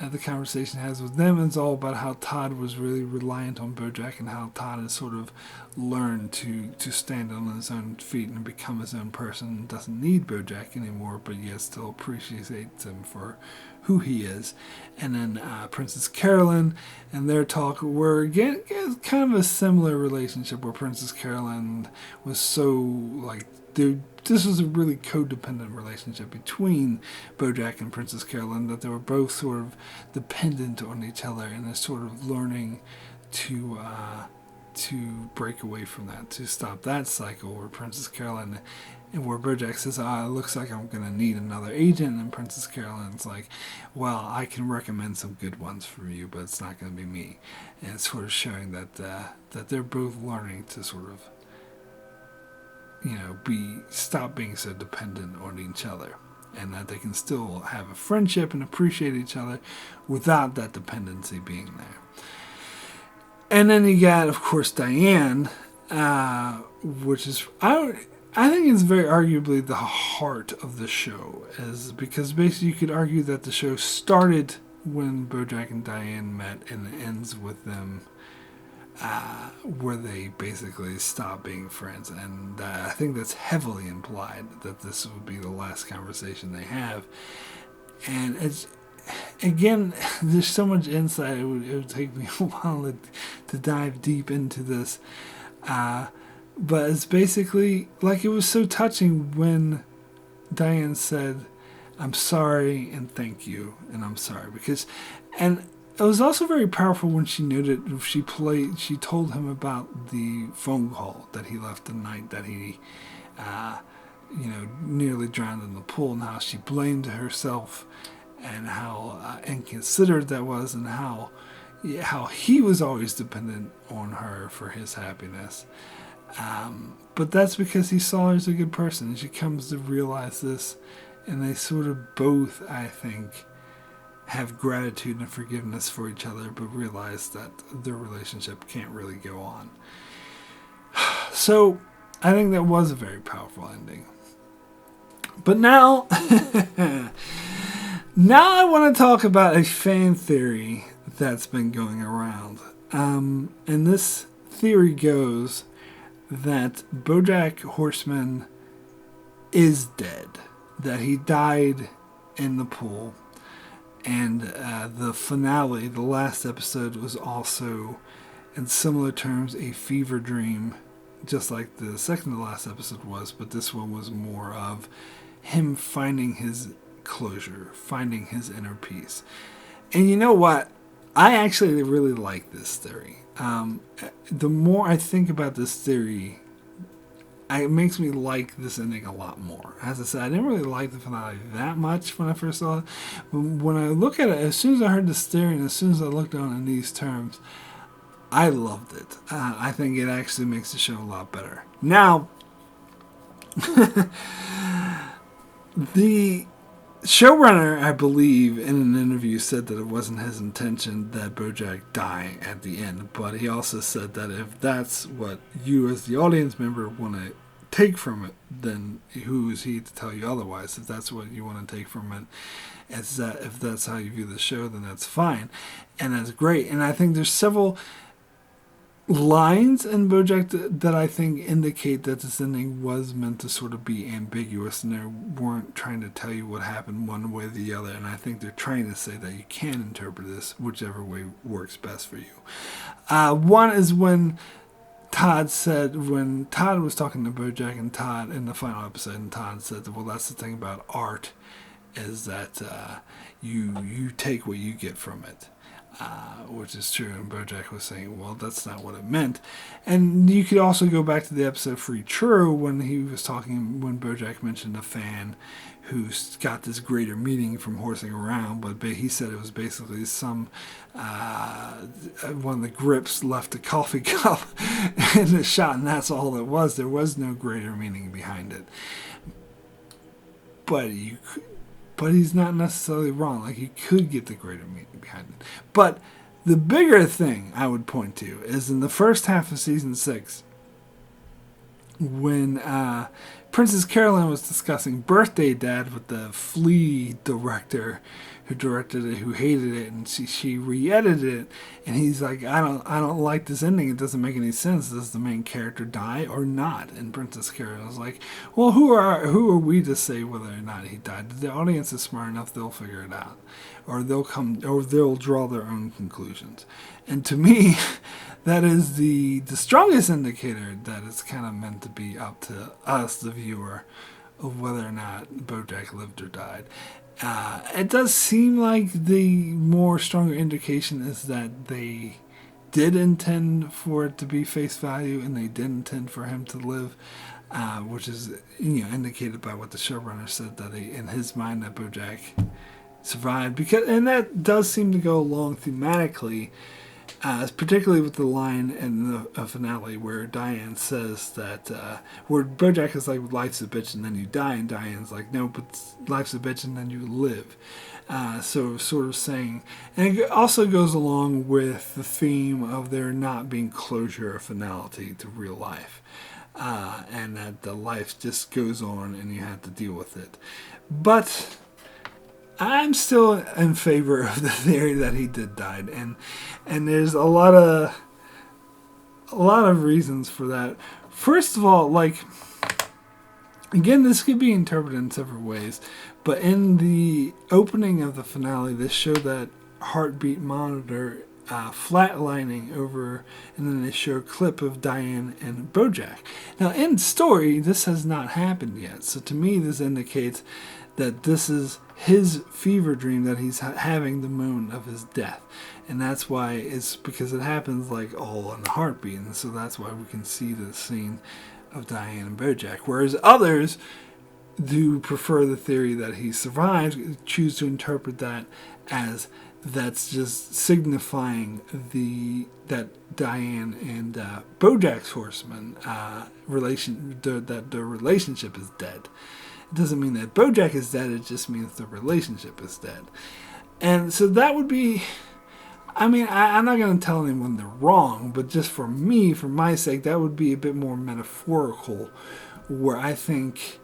The conversation has with them is all about how Todd was really reliant on Bojack, and how Todd has sort of learned to stand on his own feet and become his own person, and doesn't need Bojack anymore, but yet still appreciates him for who he is. And then Princess Carolyn and their talk were, again, kind of a similar relationship, where Princess Carolyn was so like, this was a really codependent relationship between Bojack and Princess Carolyn, that they were both sort of dependent on each other, and they're sort of learning to break away from that, to stop that cycle where Princess Carolyn, and where Bojack says, it looks like I'm going to need another agent, and Princess Carolyn's like, well, I can recommend some good ones for you, but it's not going to be me. And it's sort of showing that they're both learning to sort of, stop being so dependent on each other, and that they can still have a friendship and appreciate each other without that dependency being there. And then you got, of course, Diane, which is, I think it's very arguably the heart of the show, because basically you could argue that the show started when Bojack and Diane met and ends with them where they basically stop being friends. And I think that's heavily implied that this would be the last conversation they have. And it's, again, there's so much insight, it would take me a while to dive deep into this. But it's basically, like, it was so touching when Diane said, I'm sorry and thank you, and I'm sorry. And it was also very powerful when she told him about the phone call that he left the night that he nearly drowned in the pool, and how she blamed herself, and how inconsiderate that was, and how he was always dependent on her for his happiness. But that's because he saw her as a good person, and she comes to realize this, and they sort of both, I think, have gratitude and forgiveness for each other, but realize that their relationship can't really go on. So, I think that was a very powerful ending. But now, now I want to talk about a fan theory that's been going around. And this theory goes that Bojack Horseman is dead, that he died in the pool, and the finale, the last episode, was also, in similar terms, a fever dream, just like the second to last episode was, but this one was more of him finding his closure, finding his inner peace. And you know what? I actually really like this theory. The more I think about this theory, it makes me like this ending a lot more. As I said, I didn't really like the finale that much when I first saw it. But when I look at it, as soon as I heard this theory and as soon as I looked on it in these terms, I loved it. I think it actually makes the show a lot better. Now, the showrunner, I believe, in an interview said that it wasn't his intention that Bojack die at the end, but he also said that if that's what you as the audience member want to take from it, then who is he to tell you otherwise? If that's what you want to take from it, if that's how you view the show, then that's fine, and that's great. And I think there's several lines in Bojack that I think indicate that this ending was meant to sort of be ambiguous, and they weren't trying to tell you what happened one way or the other. And I think they're trying to say that you can interpret this whichever way works best for you. One is when Todd was talking to Bojack and Todd in the final episode, and Todd said that, well, that's the thing about art, is that you take what you get from it. Which is true, and Bojack was saying, well, that's not what it meant. And you could also go back to the episode Free True when Bojack mentioned a fan who's got this greater meaning from horsing around, but he said it was basically some one of the grips left a coffee cup in the shot, and that's all it was. There was no greater meaning behind it. But he's not necessarily wrong. Like, you could get the greater meaning behind it. But the bigger thing I would point to is in the first half of season 6, when Princess Caroline was discussing Birthday Dad with the Flea director who directed it, who hated it, and she re-edited it, and he's like, I don't like this ending. It doesn't make any sense. Does the main character die or not? And Princess Caroline was like, well, who are we to say whether or not he died? The audience is smart enough; they'll figure it out, or they'll draw their own conclusions. And to me, that is the strongest indicator that it's kind of meant to be up to us, the viewer, of whether or not Bojack lived or died. It does seem like the more stronger indication is that they did intend for it to be face value, and they did intend for him to live, which is indicated by what the showrunner said, that in his mind that Bojack survived, and that does seem to go along thematically. Particularly with the line in the finale where Diane says that, where Bojack is like, life's a bitch and then you die, and Diane's like, no, but life's a bitch and then you live. So sort of saying, and it also goes along with the theme of there not being closure or finality to real life. And that the life just goes on and you have to deal with it. But I'm still in favor of the theory that he did die, and there's a lot of reasons for that. First of all, like, again, this could be interpreted in several ways, but in the opening of the finale, they show that heartbeat monitor flatlining over, and then they show a clip of Diane and Bojack. Now, in story, this has not happened yet, so to me, this indicates that this is his fever dream that he's having the moment of his death. And that's why it's because it happens like all in a heartbeat. And so that's why we can see the scene of Diane and Bojack. Whereas others who prefer the theory that he survived choose to interpret that as that's just signifying that Diane and Bojack Horseman that the relationship is dead. It doesn't mean that Bojack is dead, it just means the relationship is dead. And so that would be, I'm not going to tell anyone they're wrong, but just for me, for my sake, that would be a bit more metaphorical, where I think,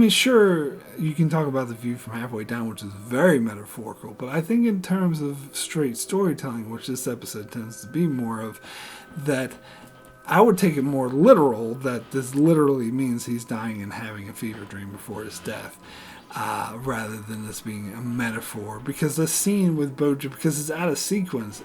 sure, you can talk about The View from Halfway Down, which is very metaphorical, but I think in terms of straight storytelling, which this episode tends to be more of, that I would take it more literal, that this literally means he's dying and having a fever dream before his death, rather than this being a metaphor. Because the scene with Bojack, because it's out of sequence,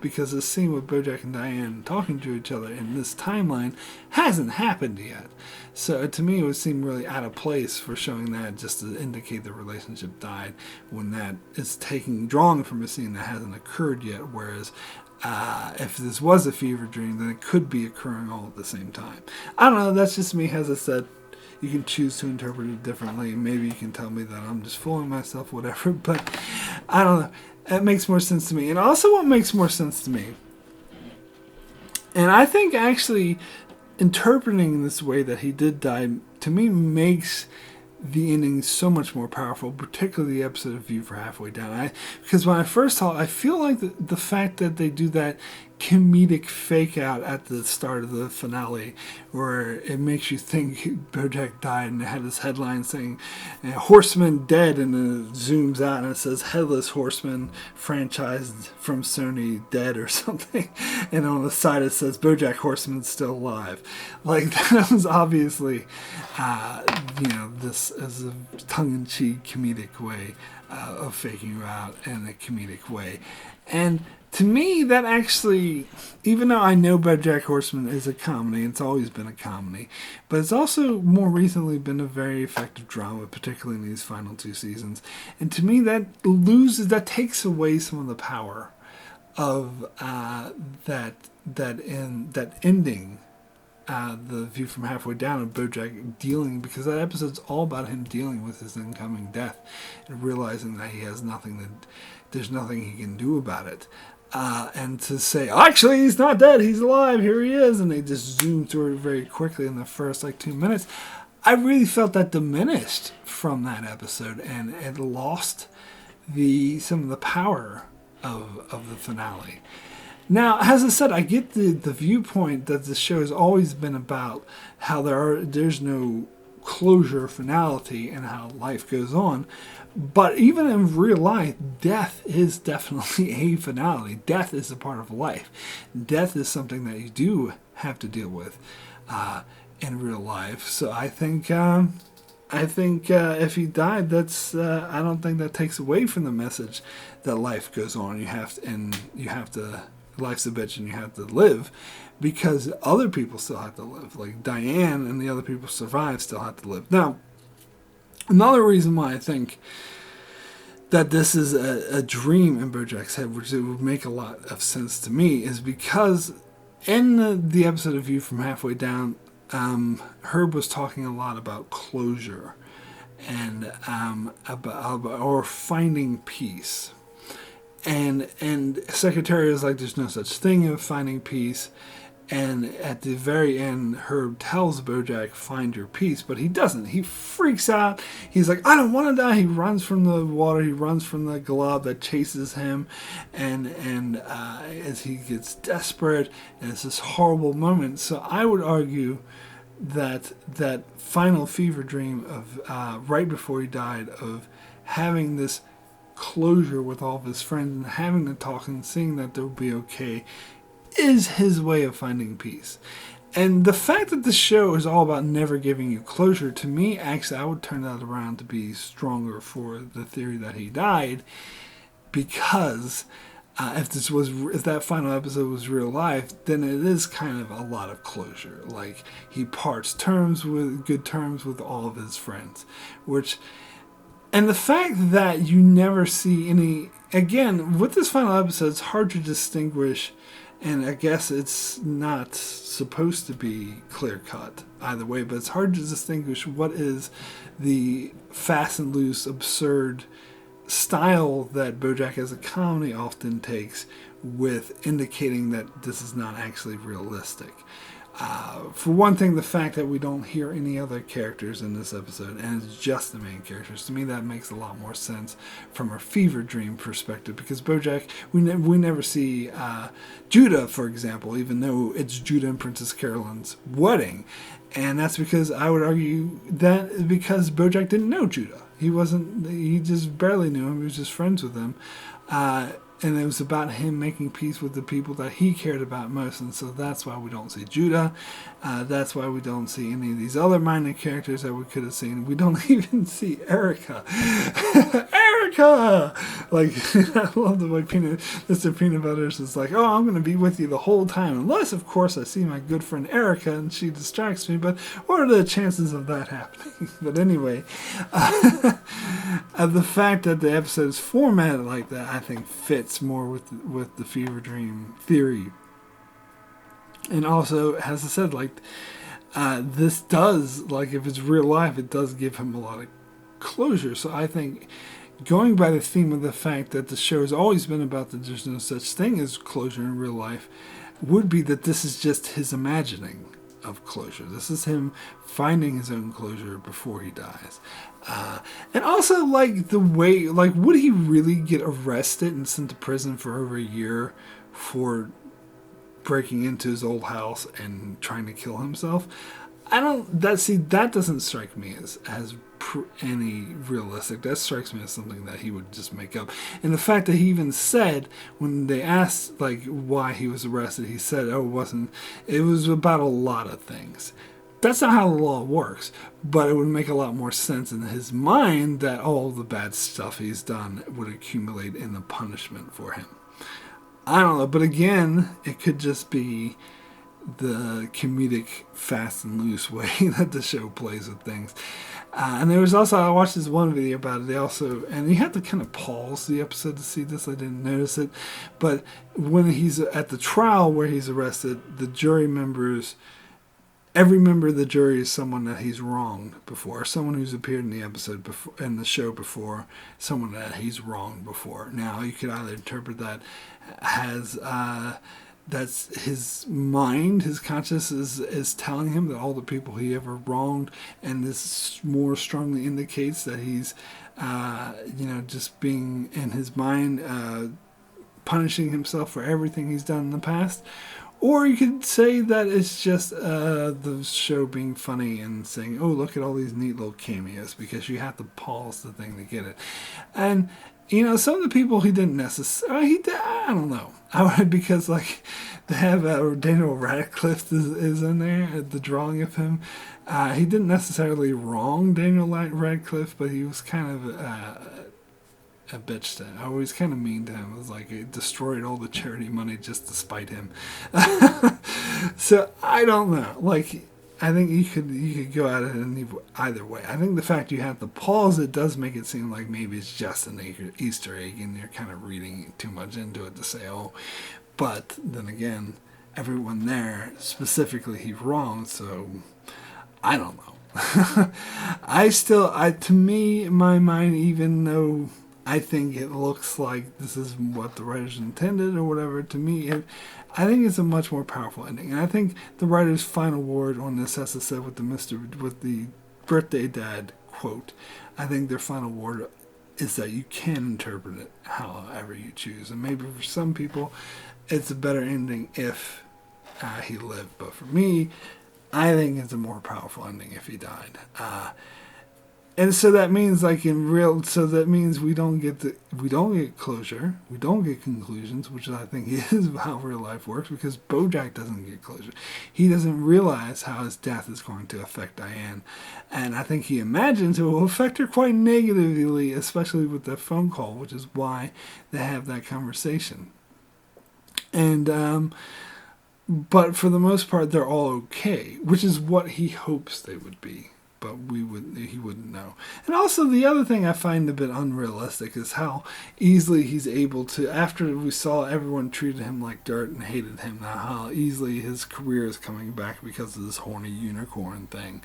because the scene with Bojack and Diane talking to each other in this timeline hasn't happened yet. So to me, it would seem really out of place for showing that just to indicate the relationship died, when that is drawing from a scene that hasn't occurred yet. Whereas if this was a fever dream, then it could be occurring all at the same time. I don't know, that's just me. As I said, you can choose to interpret it differently. Maybe you can tell me that I'm just fooling myself, whatever, but I don't know. It makes more sense to me. And also what makes more sense to me, and I think actually interpreting in this way that he did die, to me, makes the ending so much more powerful, particularly the episode of View for Halfway Down. Because when I first saw it, I feel like the fact that they do that comedic fake out at the start of the finale, where it makes you think Bojack died, and it had this headline saying "Horseman dead," and then it zooms out and it says "Headless Horseman franchised from Sony dead" or something, and on the side it says Bojack Horseman's still alive. Like, that was obviously this as a tongue-in-cheek comedic way of faking you out in a comedic way. And to me, that actually, even though I know Bojack Horseman is a comedy, it's always been a comedy, but it's also more recently been a very effective drama, particularly in these final 2 seasons. And to me, that takes away some of the power of that ending. The View from Halfway Down of Bojack dealing, because that episode's all about him dealing with his incoming death and realizing that there's nothing he can do about it. And to say, actually, he's not dead, he's alive, here he is, and they just zoom through it very quickly in the first 2 minutes. I really felt that diminished from that episode, and it lost some of the power of the finale. Now, as I said, I get the viewpoint that the show has always been about how there's no closure, finality, and how life goes on. But even in real life, death is definitely a finality. Death is a part of life. Death is something that you do have to deal with in real life. So I think if he died, I don't think that takes away from the message that life goes on. Life's a bitch and you have to live, because other people still have to live. Like Diane and the other people survive still have to live. Now, another reason why I think that this is a dream in Bojack's head, which it would make a lot of sense to me, is because in the episode of View from Halfway Down, Herb was talking a lot about closure and about finding peace. And Secretary is like, there's no such thing as finding peace. And at the very end, Herb tells Bojack, find your peace. But he doesn't. He freaks out. He's like, I don't want to die. He runs from the water. He runs from the glob that chases him. And as he gets desperate, and it's this horrible moment. So I would argue that final fever dream of right before he died, of having this closure with all of his friends and having to talk and seeing that they'll be okay, is his way of finding peace. And the fact that the show is all about never giving you closure, to me, actually, I would turn that around to be stronger for the theory that he died, because if that final episode was real life, then it is kind of a lot of closure. Like, he parts good terms with all of his friends, and the fact that you never see any, again, with this final episode, it's hard to distinguish And I guess it's not supposed to be clear-cut either way, but it's hard to distinguish what is the fast and loose, absurd style that Bojack as a comedy often takes with indicating that this is not actually realistic. For one thing, the fact that we don't hear any other characters in this episode, and it's just the main characters, to me that makes a lot more sense from a fever dream perspective, because Bojack, we never see Judah, for example, even though it's Judah and Princess Carolyn's wedding. And that's because I would argue that because Bojack didn't know Judah. He just barely knew him, he was just friends with him. And it was about him making peace with the people that he cared about most. And so that's why we don't see Judah. That's why we don't see any of these other minor characters that we could have seen. We don't even see Erica. Erica! Like, I love the way Mr. Peanut Butters is like, oh, I'm going to be with you the whole time. Unless, of course, I see my good friend Erica and she distracts me. But what are the chances of that happening? But anyway, the fact that the episode is formatted like that, I think, fits more with the fever dream theory. And also, as I said, like this does, like if it's real life, it does give him a lot of closure. So I think going by the theme of the fact that the show has always been about that there's no such thing as closure in real life, would be that this is just his imagining of closure. This is him finding his own closure before he dies. And also, like, the way, like, would he really get arrested and sent to prison for over a year for breaking into his old house and trying to kill himself? That doesn't strike me as any realistic. That strikes me as something that he would just make up. And the fact that he even said, when they asked, like, why he was arrested, he said, it was about a lot of things. That's not how the law works, but it would make a lot more sense in his mind that all the bad stuff he's done would accumulate in the punishment for him. I don't know, but again, it could just be the comedic fast and loose way that the show plays with things. And there was also, I watched this one video about it, and you have to kind of pause the episode to see this, I didn't notice it, but when he's at the trial where he's arrested, the jury members, every member of the jury is someone that he's wronged before, someone who's appeared in the episode before, in the show before, someone that he's wronged before. Now, you could either interpret that as that's his mind, his consciousness is telling him that all the people he ever wronged, and this more strongly indicates that he's, just being in his mind, punishing himself for everything he's done in the past. Or you could say that it's just the show being funny and saying, oh, look at all these neat little cameos, because you have to pause the thing to get it. And, some of the people he didn't necessarily, I don't know. Because, like, they have Daniel Radcliffe is in there, the drawing of him. He didn't necessarily wrong Daniel Radcliffe, but he was kind of a bitch to him. I was kind of mean to him. It was like it destroyed all the charity money just to spite him. So I don't know. Like, I think you could go at it either way. I think the fact you have to pause it does make it seem like maybe it's just an Easter egg and you're kind of reading too much into it to say, oh. But then again, everyone there, specifically, he's wrong. So I don't know. To me, in my mind, even though I think it looks like this is what the writers intended or whatever, to me, I think it's a much more powerful ending. And I think the writer's final word on this, as I said with the birthday dad quote, I think their final word is that you can interpret it however you choose. And maybe for some people, it's a better ending if he lived. But for me, I think it's a more powerful ending if he died. And so that means, that means we don't get closure, we don't get conclusions, which I think is how real life works, because Bojack doesn't get closure. He doesn't realize how his death is going to affect Diane. And I think he imagines it will affect her quite negatively, especially with that phone call, which is why they have that conversation. And, but for the most part, they're all okay, which is what he hopes they would be. but he wouldn't know. And also the other thing I find a bit unrealistic is how easily he's able to, after we saw everyone treated him like dirt and hated him, now how easily his career is coming back because of this horny unicorn thing.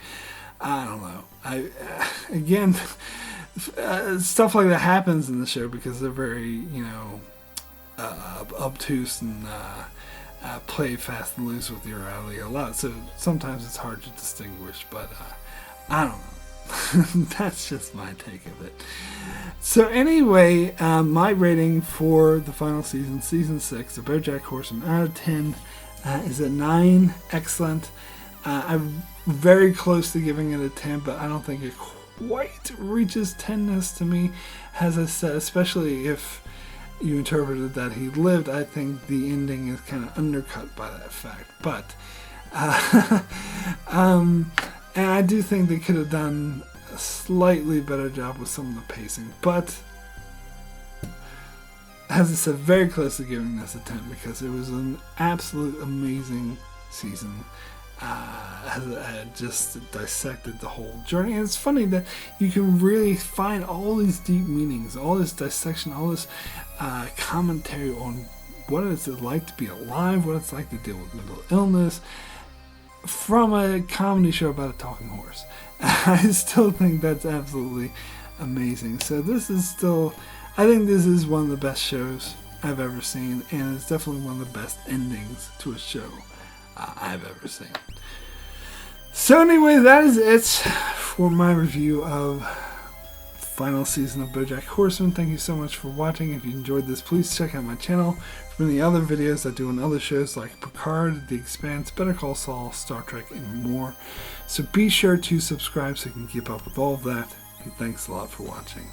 I don't know. Again, stuff like that happens in the show because they're very, obtuse and play fast and loose with your reality a lot. So sometimes it's hard to distinguish, but I don't know. That's just my take of it. So anyway, my rating for the final season, season 6 of Bojack Horseman, out of 10 is a 9. Excellent. I'm very close to giving it a 10, but I don't think it quite reaches 10ness to me. As I said, especially if you interpreted that he lived, I think the ending is kind of undercut by that fact. But and I do think they could have done a slightly better job with some of the pacing. But as I said, very close to giving this a 10 because it was an absolute amazing season. I just dissected the whole journey, and it's funny that you can really find all these deep meanings, all this dissection, all this commentary on what it's like to be alive, what it's like to deal with mental illness, from a comedy show about a talking horse. I still think that's absolutely amazing. So this is still, I think this is one of the best shows I've ever seen, and it's definitely one of the best endings to a show I've ever seen. So anyway, that is it for my review of final season of Bojack Horseman. Thank you so much for watching. If you enjoyed this, please check out my channel for many other videos I do on other shows like Picard, The Expanse, Better Call Saul, Star Trek, and more. So be sure to subscribe so you can keep up with all of that. And thanks a lot for watching.